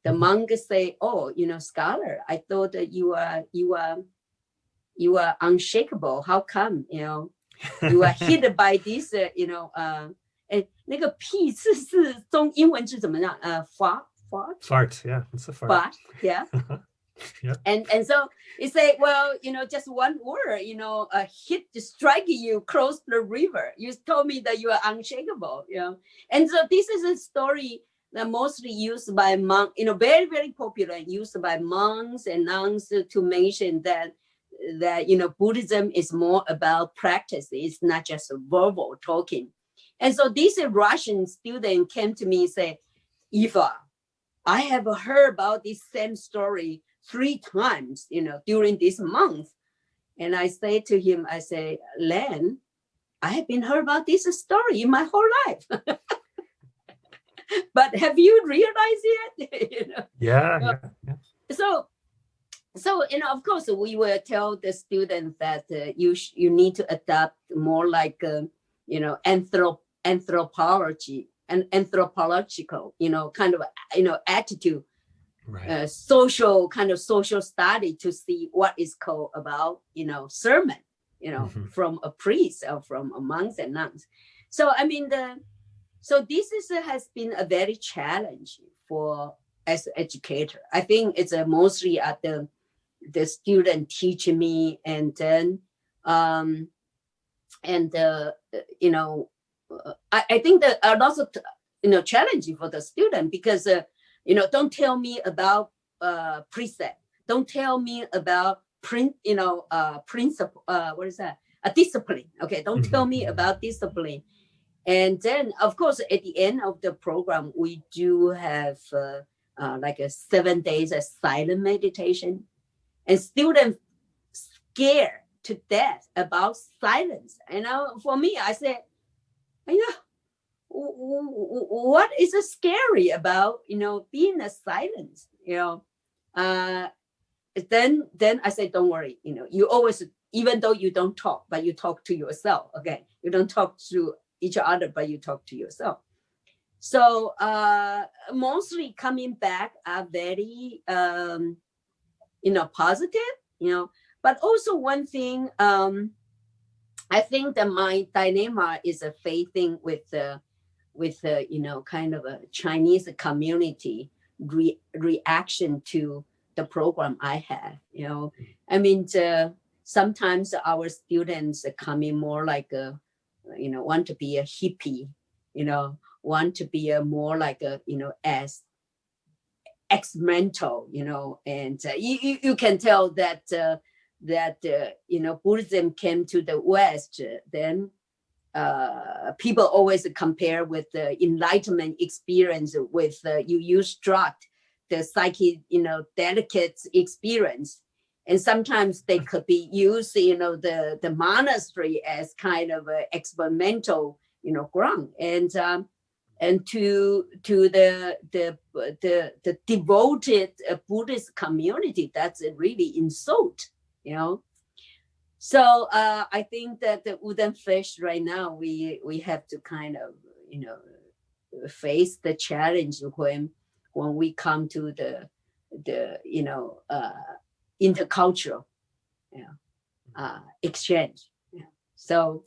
The monk say, oh, scholar, I thought that you are unshakable. How come, you are hit by this, 那个屁是中英文是怎么样？fart, yeah, it's a fart. Fart, yeah. Yeah. And so you say, well, just one word, a hit to strike you cross the river. You told me that you are unshakable, And so this is a story that mostly used by monks, very, very popular, used by monks and nuns to mention that Buddhism is more about practice. It's not just verbal talking. And so this Russian student came to me and said, Yifa, I have heard about this same story 3 times, during this month. And I say to him, I say, Len, I have been heard about this story in my whole life. But have you realized it? Yeah. So, of course, we will tell the students that you need to adopt more like, anthropology and anthropological, kind of, attitude, Right. social study to see what is called about, sermon, from a priest or from a monks and nuns. So I mean, so this has been a very challenge for as an educator. I think it's mostly at the student teaching me, and then I think that are also challenging for the student, because don't tell me about precept, don't tell me about principle, what is that, a discipline, okay, don't tell me about discipline. And then of course at the end of the program we do have like a 7 days of silent meditation, and students scared to death about silence. For me, I said, what is scary about being a silence? Then I said, don't worry, you always, even though you don't talk, but you talk to yourself. Okay, you don't talk to each other, but you talk to yourself. So mostly coming back are very positive, but also one thing, I think that my dilemma is a facing with kind of a Chinese community reaction to the program I have. I mean, sometimes our students are coming more like want to be a hippie, want to be a more like a as experimental, and you can tell that Buddhism came to the West, then people always compare with the Enlightenment experience with you use drug, the psyche, delicate experience, and sometimes they could be used, the monastery as kind of an experimental, ground, and to the devoted Buddhist community, that's a really insult, So I think that the Woodenfish right now, we have to kind of, face the challenge when we come to the intercultural, exchange. So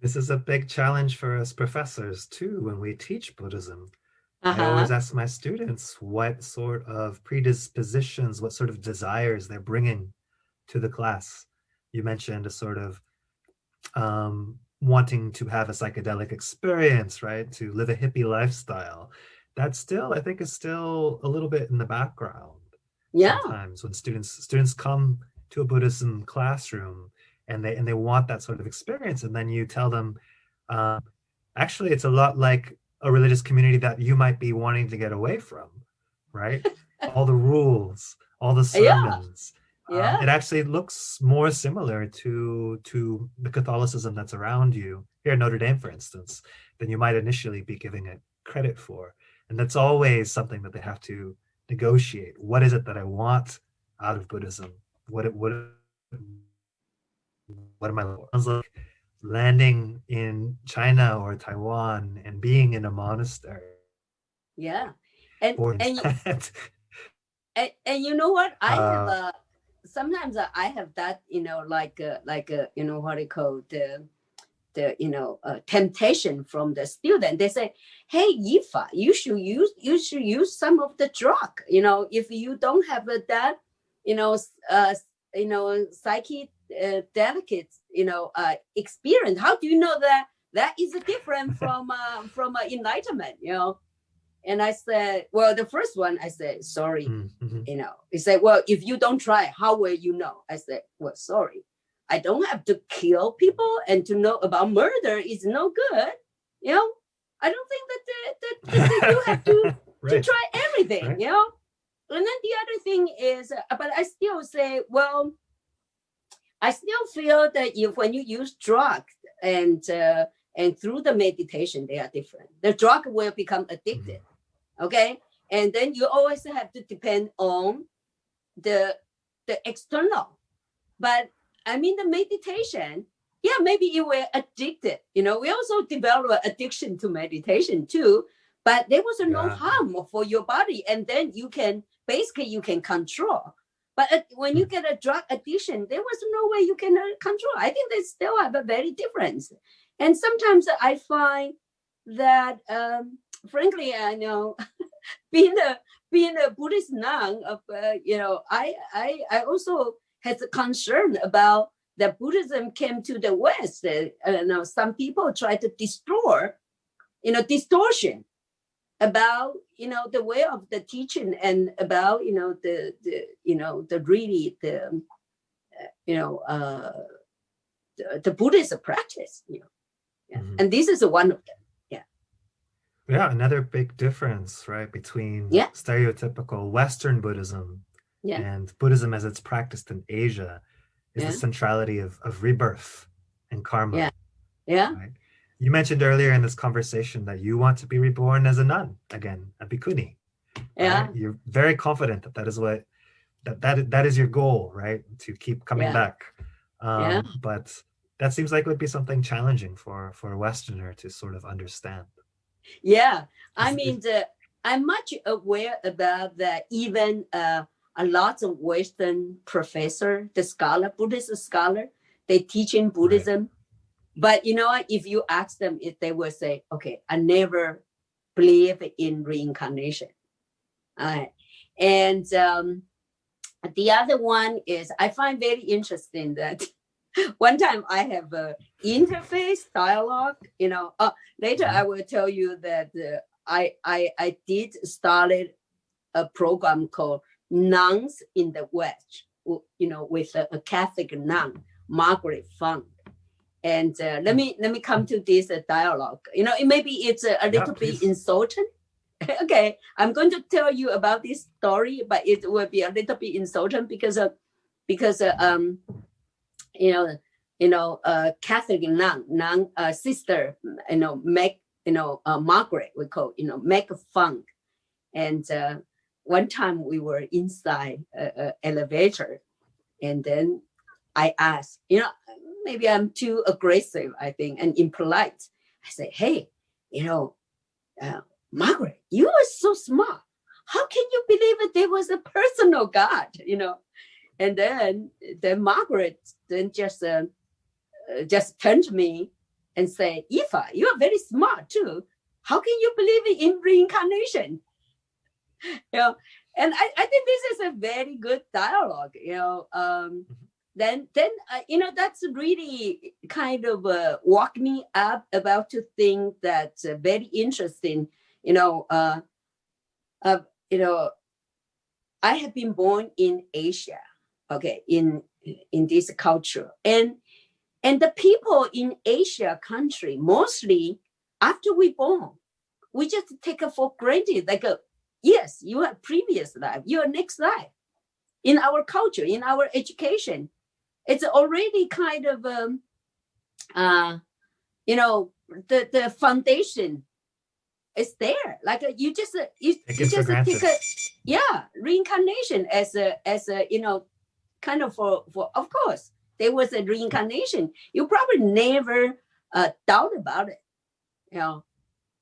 This is a big challenge for us professors too when we teach Buddhism. I always ask my students what sort of predispositions, what sort of desires they're bringing to the class. You mentioned a sort of wanting to have a psychedelic experience, right? To live a hippie lifestyle. That still, I think, is still a little bit in the background. Yeah. Sometimes when students come to a Buddhism classroom and they want that sort of experience, and then you tell them, actually, it's a lot like a religious community that you might be wanting to get away from, right? All the rules, all the sermons. Yeah. It actually looks more similar to the Catholicism that's around you here in Notre Dame, for instance, than you might initially be giving it credit for. And that's always something that they have to negotiate. What is it that I want out of Buddhism? What am I? Sounds like landing in China or Taiwan and being in a monastery. Yeah, and you know what? I have sometimes I have that like what you call the temptation from the student. They say, "Hey, Yifa, you should use some of the drug. If you don't have that, psyche delicate, experience. How do you know that is different from enlightenment? And I said, well, the first one, I said, sorry, he said, well, if you don't try, how will you know? I said, well, sorry, I don't have to kill people, and to know about murder is no good. I don't think that you have to right. to try everything, right. And then the other thing is, but I still say, well, I still feel that when you use drugs and through the meditation, they are different. The drug will become addicted, okay? And then you always have to depend on the external. But I mean, the meditation maybe you were addicted. We also develop addiction to meditation too, but there was no harm for your body. And then you can control. But when you get a drug addiction, there was no way you can control. I think they still have a very difference. And sometimes I find that, frankly, I know being a Buddhist nun, I also has a concern about that Buddhism came to the West. Some people try to destroy, distortion about, the way of the teaching and about, the Buddhist practice. Mhm. And this is one of them. Yeah, another big difference, right, between stereotypical Western Buddhism and Buddhism as it's practiced in Asia is the centrality of rebirth and karma. Right? You mentioned earlier in this conversation that you want to be reborn as a nun again, a bhikkhuni. Right? You're very confident that that is what that is your goal, right? To keep coming back. But that seems like it would be something challenging for a Westerner to sort of understand. I mean, I'm much aware about that. Even a lot of Western professor, the scholar, Buddhist scholar, they teach in Buddhism. Right. But you know what? If you ask them, if they will say, "Okay, I never believe in reincarnation," and the other one is I find very interesting that. One time I have a interfaith dialogue, later I will tell you that I did started a program called Nuns in the West, with a Catholic nun, Margaret Fung. And let me come to this dialogue. Maybe it's a little bit insulting. Okay, I'm going to tell you about this story, but it will be a little bit insulting because Catholic nun, sister, Margaret, we call, Meg Funk. And one time we were inside an elevator, and then I asked, maybe I'm too aggressive, I think, and impolite. I say, hey, Margaret, you are so smart. How can you believe that there was a personal God, And then Margaret then just turned to me and said, Yifa, you are very smart too. How can you believe in reincarnation? And I think this is a very good dialogue. Then that's really kind of woke me up about to think that's very interesting. I have been born in Asia. Okay, in this culture, and the people in Asia country, mostly after we born, we just take it for granted, like yes, you have previous life, your next life. In our culture, in our education, it's already kind of the foundation is there. Like you just reincarnation as a kind of for of course there was a reincarnation. You probably never doubt about it,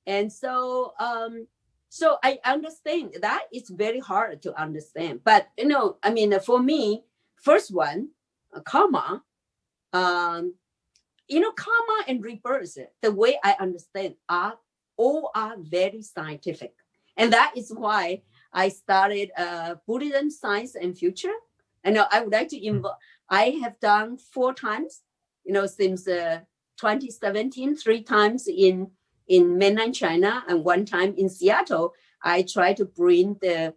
and so I understand that it's very hard to understand. But for me, first one, karma, karma and rebirth, the way I understand are very scientific, and that is why I started Buddhism, Science and Future. And I would like to involve. I have done 4 times, since 2017, 3 times in mainland China and 1 time in Seattle. I try to bring the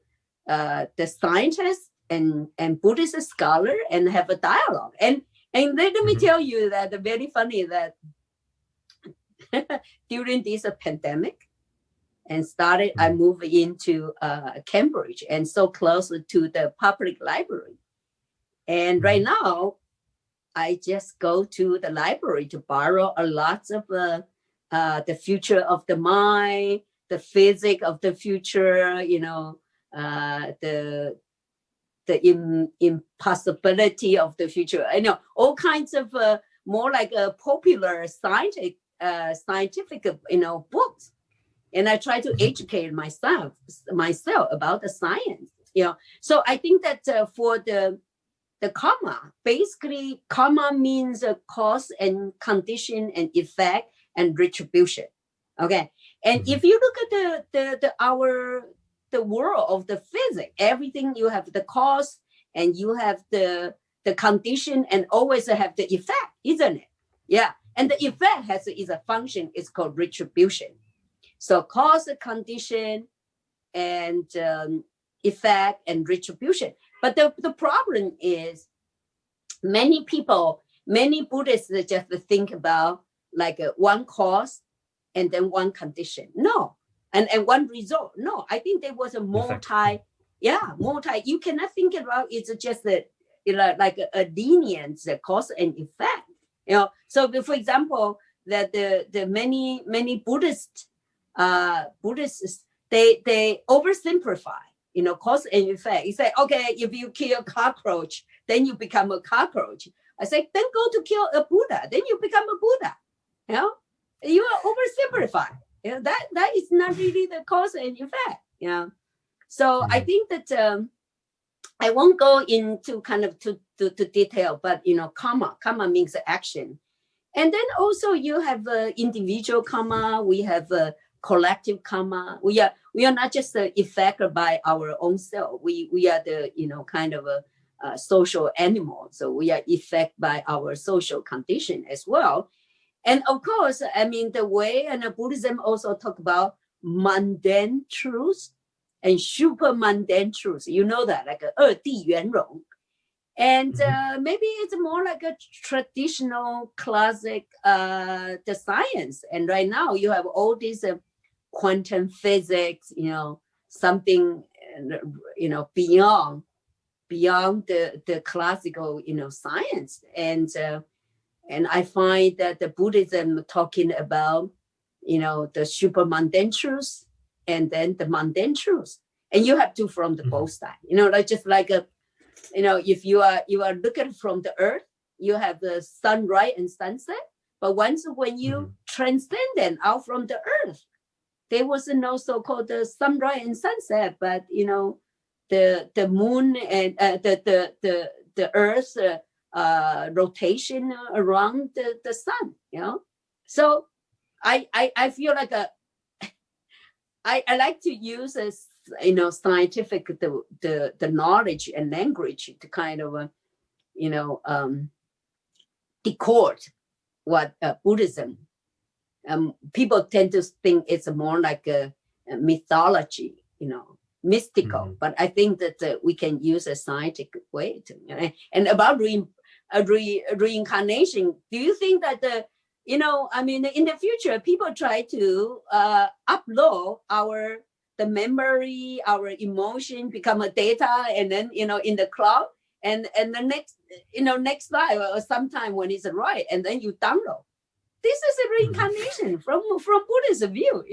scientists and Buddhist scholar and have a dialogue. And let me tell you that very funny that during this pandemic and started, I moved into Cambridge and so close to the public library. And right now, I just go to the library to borrow a lot of the future of the mind, the physics of the future, the impossibility of the future. I know all kinds of more like a popular scientific, books. And I try to educate myself about the science, So I think that for the karma, basically karma means cause and condition and effect and retribution. Okay. And if you look at the world of the physics, everything, you have the cause and you have the condition and always have the effect, isn't it? Yeah. And the effect is a function, it's called retribution. So cause, condition, and effect and retribution. But the problem is many Buddhists just think about like one cause and then one condition. No. And one result. No, I think there was a multi. You cannot think about it's just like a linear cause and effect. So for example, that the many Buddhists they oversimplify, cause and effect. You say, okay, if you kill a cockroach, then you become a cockroach. I say, then go to kill a Buddha, then you become a Buddha. You are oversimplifying. That is not really the cause and effect. So I think that I won't go into kind of to detail, but karma means action. And then also you have individual karma, we have collective karma. We are not just affected by our own self. We are the kind of a social animal. So we are affected by our social condition as well. And of course, I mean, the way and Buddhism also talk about mundane truths and super mundane truths. You know that, like 二地圆融. And maybe it's more like a traditional classic the science. And right now you have all these quantum physics, something beyond the classical science. And I find that the Buddhism talking about the super mundane truths and then the mundane truths, and you have to from the both sides. Like just like if you are looking from the earth, you have the sunrise and sunset. But when you transcend out from the earth, there was no so-called the sunrise and sunset, but the moon and the earth's rotation around the sun. So I feel like I like to use scientific the knowledge and language to kind of decode what Buddhism. People tend to think it's more like a mythology, mystical. But I think that we can use a scientific way to. And about reincarnation, do you think that in the future people try to upload the memory, our emotion, become a data, and then in the cloud, and the next life or sometime when it's right, and then you download. This is a reincarnation from Buddhist view,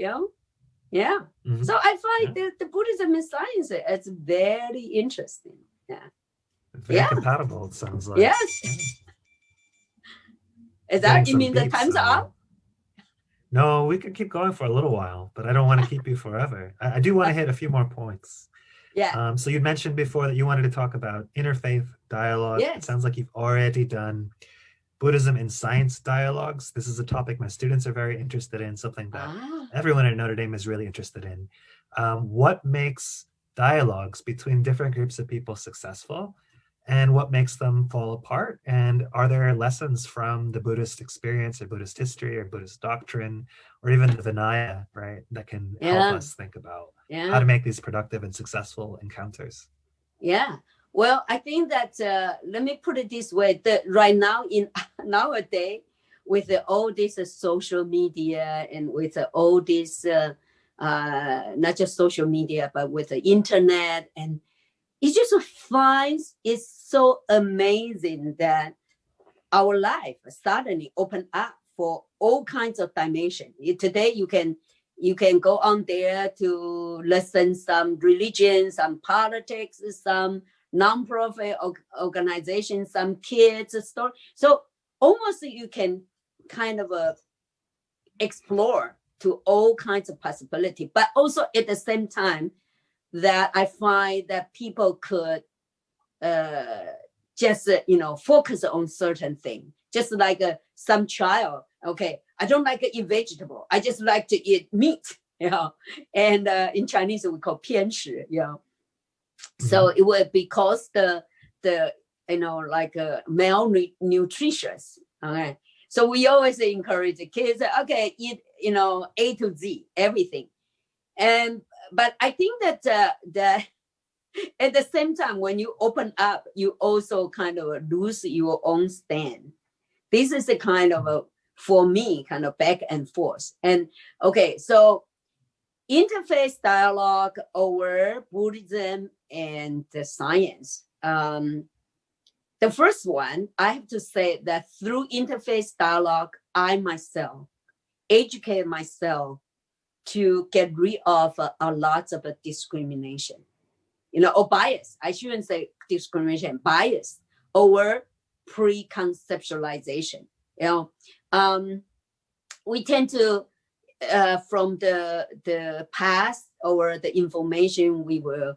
Yeah. So I find the Buddhism and science is very interesting. Yeah. Very compatible, it sounds like. Yes. Is that you mean the time's up? No, we could keep going for a little while, but I don't want to keep you forever. I do want to hit a few more points. Yeah. So you mentioned before that you wanted to talk about interfaith dialogue. Yes. It sounds like you've already done Buddhism and science dialogues. This is a topic my students are very interested in, something that everyone at Notre Dame is really interested in. What makes dialogues between different groups of people successful, and what makes them fall apart? And are there lessons from the Buddhist experience or Buddhist history or Buddhist doctrine or even the Vinaya, right, that can help us think about how to make these productive and successful encounters? Yeah. Well, I think that, let me put it this way, that right now nowadays, with all this social media and with all this, not just social media, but with the internet, and it just finds it's so amazing that our life suddenly opened up for all kinds of dimensions. Today, you can go on there to listen some religion, some politics, some non-profit organizations, some kids story. So almost you can kind of explore to all kinds of possibility, but also at the same time that I find that people could just focus on certain thing, just like some child. Okay, I don't like to eat vegetable, I just like to eat meat, and in Chinese we call 偏食, so it would because the like malnutritious. Okay, so we always encourage the kids, okay, eat A to Z, everything. But I think that that at the same time, when you open up, you also kind of lose your own stand. This is a kind of for me, kind of back and forth. And okay, so interfaith dialogue over Buddhism and the science. The first one, I have to say that through interfaith dialogue, I myself educate myself to get rid of a lot of discrimination, or bias. I shouldn't say discrimination, bias over pre-conceptualization. We tend to, from the past or the information, we will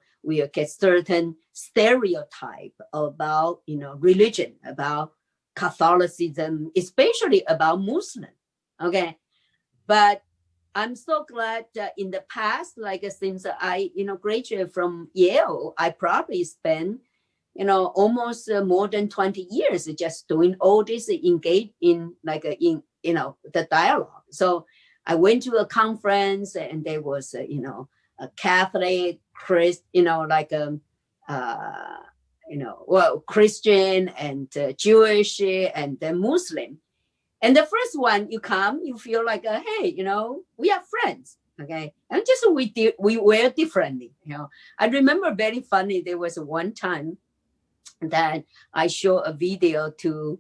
get certain stereotype about religion, about Catholicism, especially about Muslim. Okay, but I'm so glad that in the past, like since I graduated from Yale, I probably spent almost more than 20 years just doing all this, engaged in the dialogue. So I went to a conference and there was a Catholic, Christian and Jewish and the Muslim. And the first one you come, you feel like, hey, we are friends, okay? And just we were differently, I remember very funny, there was one time that I showed a video to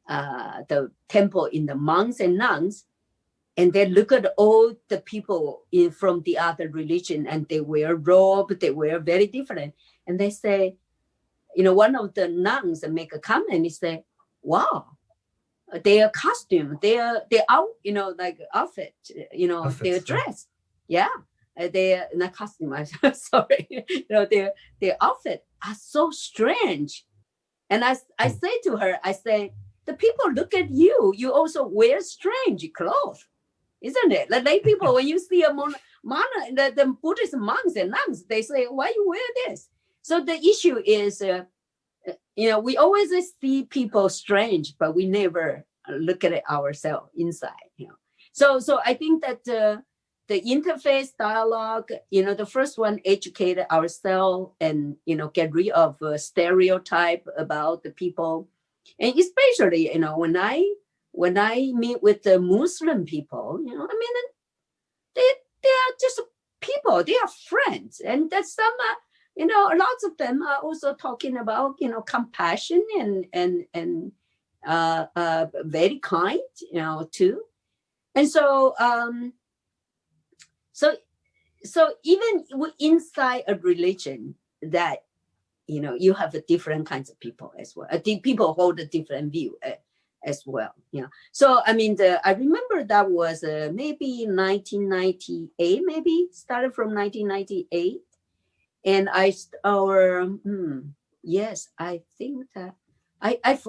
the temple in the monks and nuns, and they look at all the people from the other religion, and they wear robe, they wear very different. And they say, one of the nuns make a comment, he say, wow, their costume, their out, like outfit, their dress. Yeah. Their not costume, I'm sorry. Their outfit are so strange. And I say to her, I say, the people look at you, you also wear strange clothes, isn't it? The lay people, when you see the Buddhist monks and nuns, they say, why you wear this? So the issue is, we always see people strange, but we never look at it ourselves inside. So I think that the interfaith dialogue, the first one, educate ourselves and get rid of stereotype about the people, and especially when I meet with the Muslim people, they are just people, they are friends, and that some lots of them are also talking about compassion and very kind too. And so so even inside a religion that you have a different kinds of people as well. I think people hold a different view as well. So I remember that was maybe 1998, maybe started from 1998. And yes, I think that I've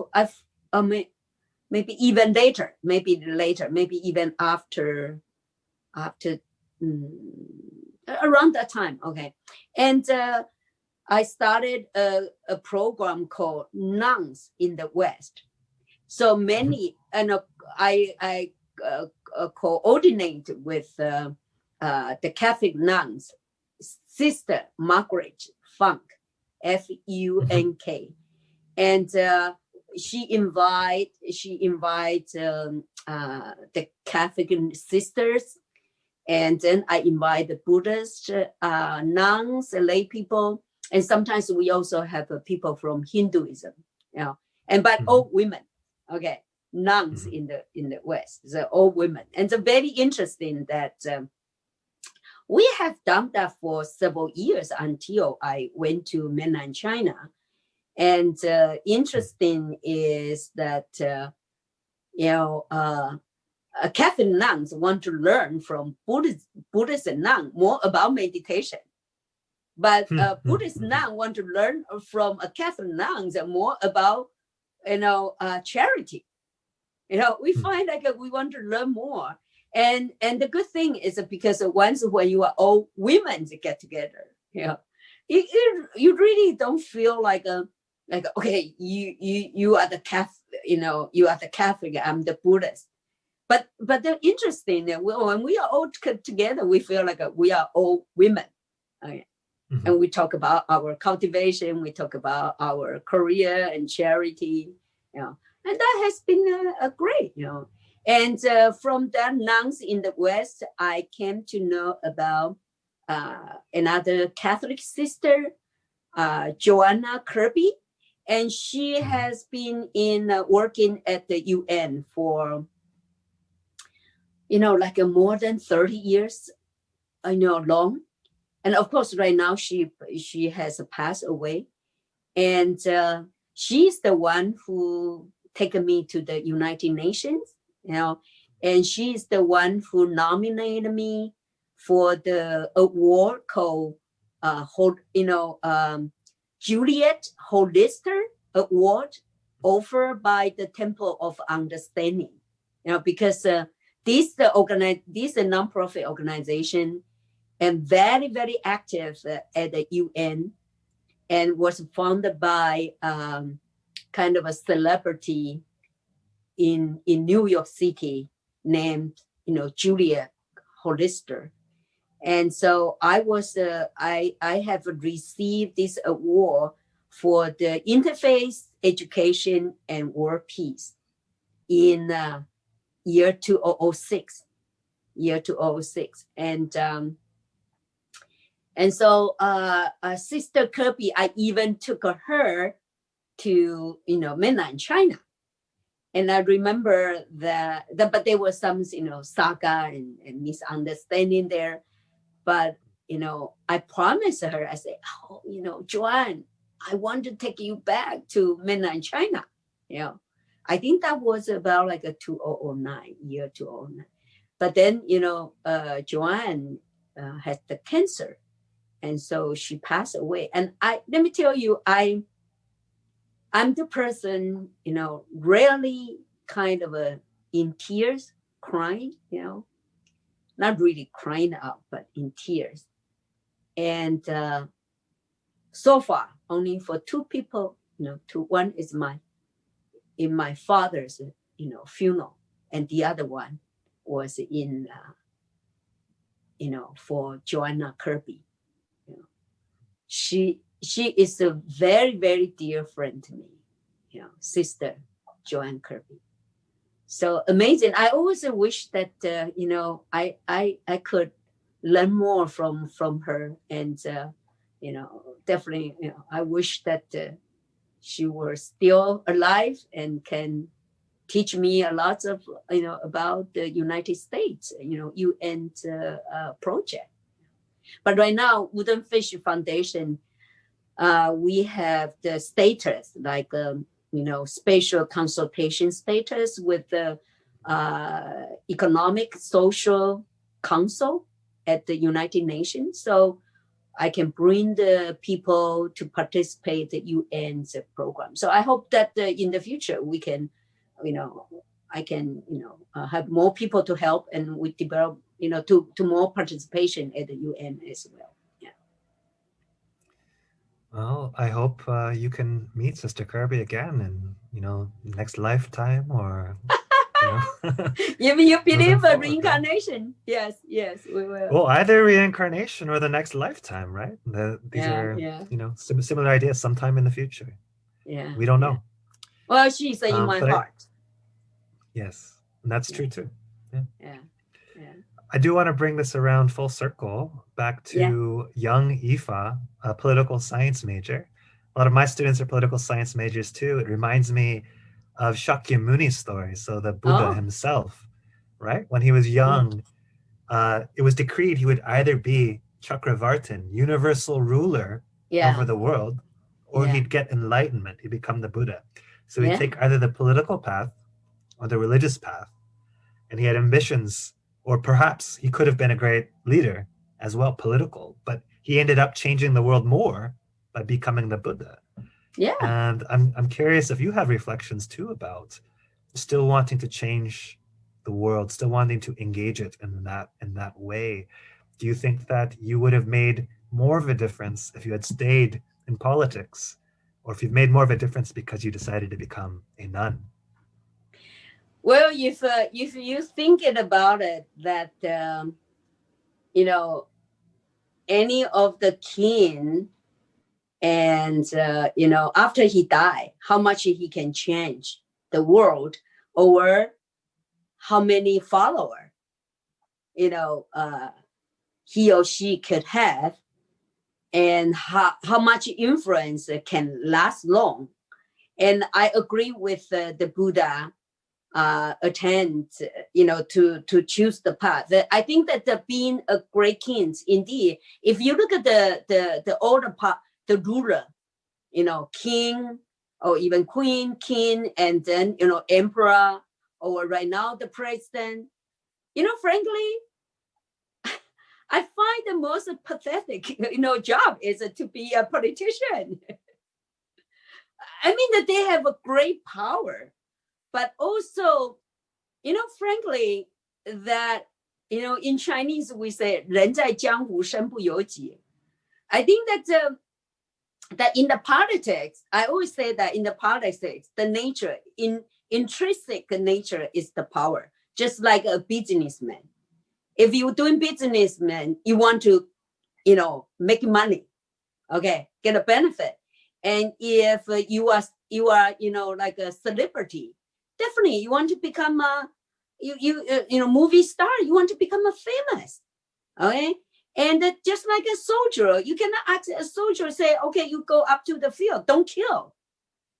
maybe even later, maybe even after around that time. Okay. And I started a program called Nuns in the West. So many, and I coordinate with the Catholic nuns, Sister Margaret Funk, Funk, and she invite the Catholic sisters, and then I invite the Buddhist nuns, lay people, and sometimes we also have people from Hinduism, but all women, okay, nuns in the West, so all women, and it's very interesting that. We have done that for several years until I went to mainland China. And interesting is that Catholic nuns want to learn from Buddhist nun more about meditation. But Buddhist nun want to learn from a Catholic nuns more about, charity. We find like we want to learn more. And the good thing is because once when you are all women to get together, you really don't feel like okay, you are the Catholic, you are the Catholic, I'm the Buddhist. But the interesting that when we are all together, we feel like we are all women. Okay? And we talk about our cultivation, we talk about our career and charity, and that has been great, And from that nuns in the West, I came to know about another Catholic sister, Joanna Kirby, and she has been working at the UN for, like more than 30 years, long. And of course, right now she has passed away, and she's the one who taken me to the United Nations, and she's the one who nominated me for the award called, Juliet Hollister Award offered by the Temple of Understanding, because this is a nonprofit organization and very, very active at the UN, and was founded by kind of a celebrity in New York City named, Julia Hollister. And so I have received this award for the interfaith education and world peace in year 2006. And so Sister Kirby, I even took her to, mainland China. And I remember but there was some, saga and misunderstanding there. But, I promised her, I said, Joanne, I want to take you back to mainland China. I think that was about like a 2009. But then, Joanne had the cancer. And so she passed away. And let me tell you, I'm the person, rarely kind of in tears, crying, not really crying out, but in tears. And so far, only for two people, one is in my father's, funeral, and the other one was in, for Joanna Kirby. She is a very, very dear friend to me, Sister Joanne Kirby. So amazing. I always wish that, I could learn more from her. And, definitely, I wish that she were still alive and can teach me a lot of, about the United States, UN project. But right now, Woodenfish Foundation, we have the status, like, special consultation status with the Economic Social Council at the United Nations. So I can bring the people to participate in the UN's program. So I hope that in the future we can, I can, have more people to help, and we develop, to more participation at the UN as well. Yeah. Well, I hope you can meet Sister Kirby again in, next lifetime, or. You believe in reincarnation? Yes, we will. Well, either reincarnation or the next lifetime, right? These are, similar ideas sometime in the future. Yeah. We don't know. Well, she's in my heart. Yes, and that's true too. Yeah. I do want to bring this around full circle back to young Yifa, a political science major. A lot of my students are political science majors too. It reminds me of Shakyamuni's story. So the Buddha himself, right? When he was young, it was decreed he would either be Chakravartin, universal ruler over the world, or he'd get enlightenment. He'd become the Buddha. So he'd take either the political path or the religious path, and he had ambitions, or perhaps he could have been a great leader as well, political, but he ended up changing the world more by becoming the Buddha. Yeah. And I'm curious if you have reflections too about still wanting to change the world, still wanting to engage it in that way. Do you think that you would have made more of a difference if you had stayed in politics, or if you've made more of a difference because you decided to become a nun? Well, if you thinking about it, that you know, any of the king, and you know, after he died, how much he can change the world, or how many follower, you know, he or she could have, and how much influence can last long. And I agree with the Buddha attend, you know, to choose the path. I think that the being a great king, indeed, if you look at the older part, the ruler, you know, king or even queen, king, and then, you know, emperor, or right now the president, you know, frankly, I find the most pathetic, you know, job is to be a politician. I mean that they have a great power, but also, you know, frankly, that, you know, in Chinese we say 人在江湖身不由己. I think that that in the politics, I always say that in the politics, the nature, intrinsic nature is the power, just like a businessman. If you're doing businessman, you want to, you know, make money, okay, get a benefit. And if you are, you know, like a celebrity, definitely you want to become a, you know, movie star, you want to become a famous, okay? And just like a soldier, you cannot ask a soldier, say, okay, you go up to the field, don't kill.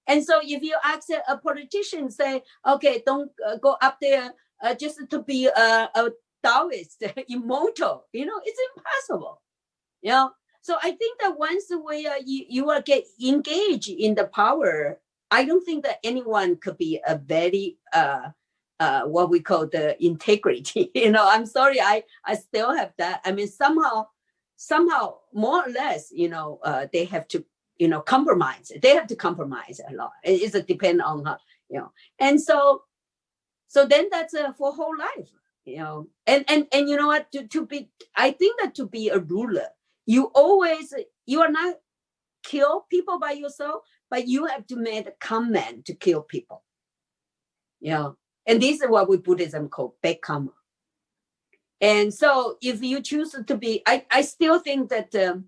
And so if you ask a politician, say, okay, don't go up there just to be a Taoist, immortal, you know, it's impossible. You know, so I think that once you are get engaged in the power, I don't think that anyone could be a very what we call the integrity. You know, I'm sorry, I still have that. I mean, somehow more or less, you know, they have to, you know, compromise. They have to compromise a lot. It's a depend on her, you know, and so then that's for whole life, you know, and you know what, to be, I think that to be a ruler, you are not kill people by yourself, but you have to make a command to kill people. You know, and this is what we Buddhism call bad karma. And so if you choose to be, I still think that the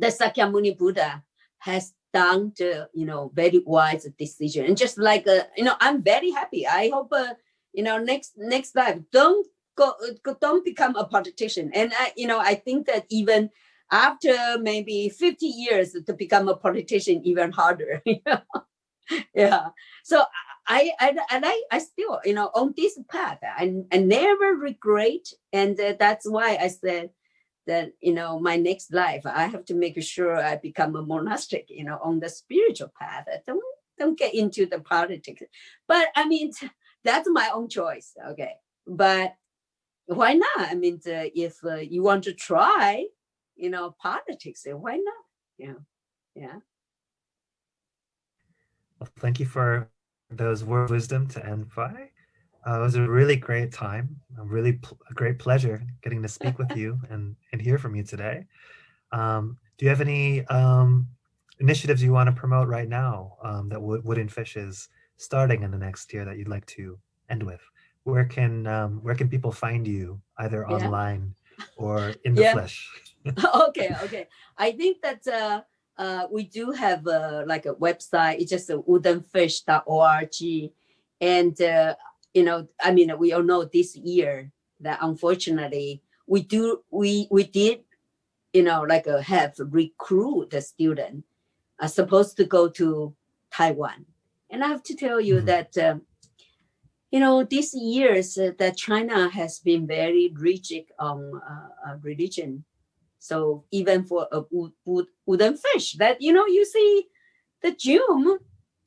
Sakyamuni Buddha has done the, you know, very wise decision. And just like, you know, I'm very happy. I hope, you know, next life, don't become a politician. And you know, I think that even after maybe 50 years to become a politician, even harder. You know? Yeah. So I still, you know, on this path, I never regret. And that's why I said that, you know, my next life, I have to make sure I become a monastic, you know, on the spiritual path. Don't get into the politics. But I mean, that's my own choice. Okay. But why not? I mean, if you want to try, you know, politics, why not? Yeah. Yeah. Well, thank you for those words of wisdom to end by. It was a really great time, a great pleasure getting to speak with you and hear from you today. Do you have any initiatives you want to promote right now that Woodenfish is starting in the next year that you'd like to end with? Where can people find you, either online or in the flesh? Okay. I think that we do have like a website. It's just woodenfish.org. And, you know, I mean, we all know this year that unfortunately we did, you know, like have recruit the student supposed to go to Taiwan. And I have to tell you that, you know, these years that China has been very rigid on religion. So even for a wooden fish that, you know, you see the June,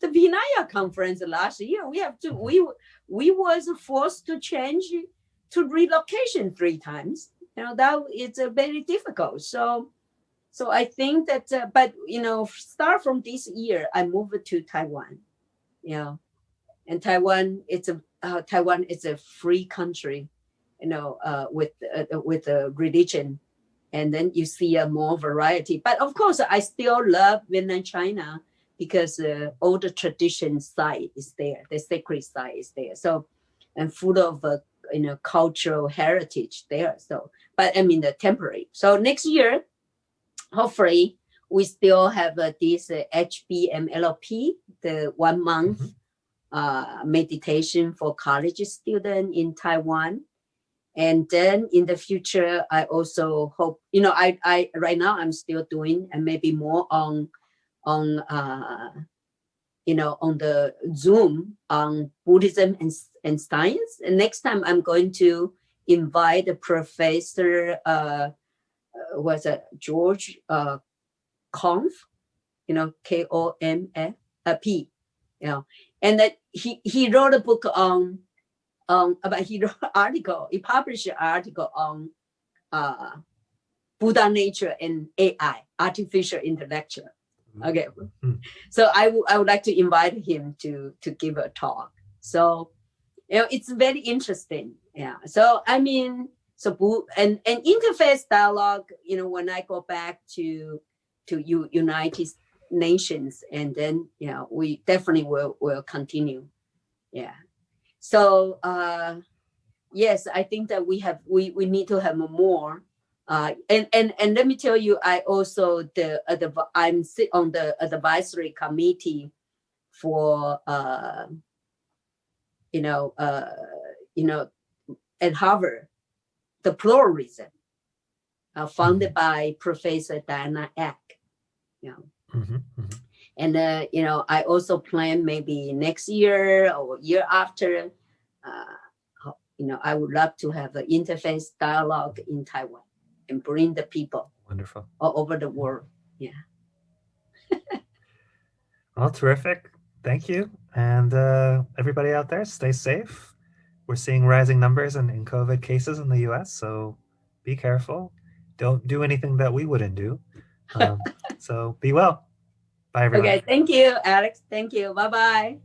the Vinaya conference last year, we was forced to change to relocation 3 times. That it's very difficult. So I think that, but start from this year, I moved to Taiwan. And Taiwan, it's a free country, with a religion, and then you see a more variety. But of course, I still love Vietnam, China, because all the tradition side is there, the sacred side is there. So, and full of cultural heritage there. So, but I mean the temporary. So next year, hopefully, we still have this HBMLP, the 1 month meditation for college students in Taiwan. And then in the future, I also hope, I right now I'm still doing, and maybe more on the Zoom on Buddhism and science. And next time I'm going to invite the professor, was it George Konf, Komf, and that he wrote a book he wrote an article, he published an article on Buddha nature and AI, artificial intellectual. Okay, so I would like to invite him to give a talk. So it's very interesting. Yeah. So I mean, and interfaith dialogue. When I go back to United Nations, and then we definitely will continue. Yeah. So yes, I think that we need to have more. And let me tell you, I also I'm sit on the advisory committee for at Harvard, the pluralism, founded by Professor Diana Eck. And I also plan maybe next year or year after. I would love to have an interfaith dialogue in Taiwan and bring the people wonderful all over the world. Yeah. Well, terrific. Thank you. And everybody out there, stay safe. We're seeing rising numbers in COVID cases in the US, so be careful. Don't do anything that we wouldn't do. So be well. Bye, everyone. Okay, thank you, Alex. Thank you. Bye-bye.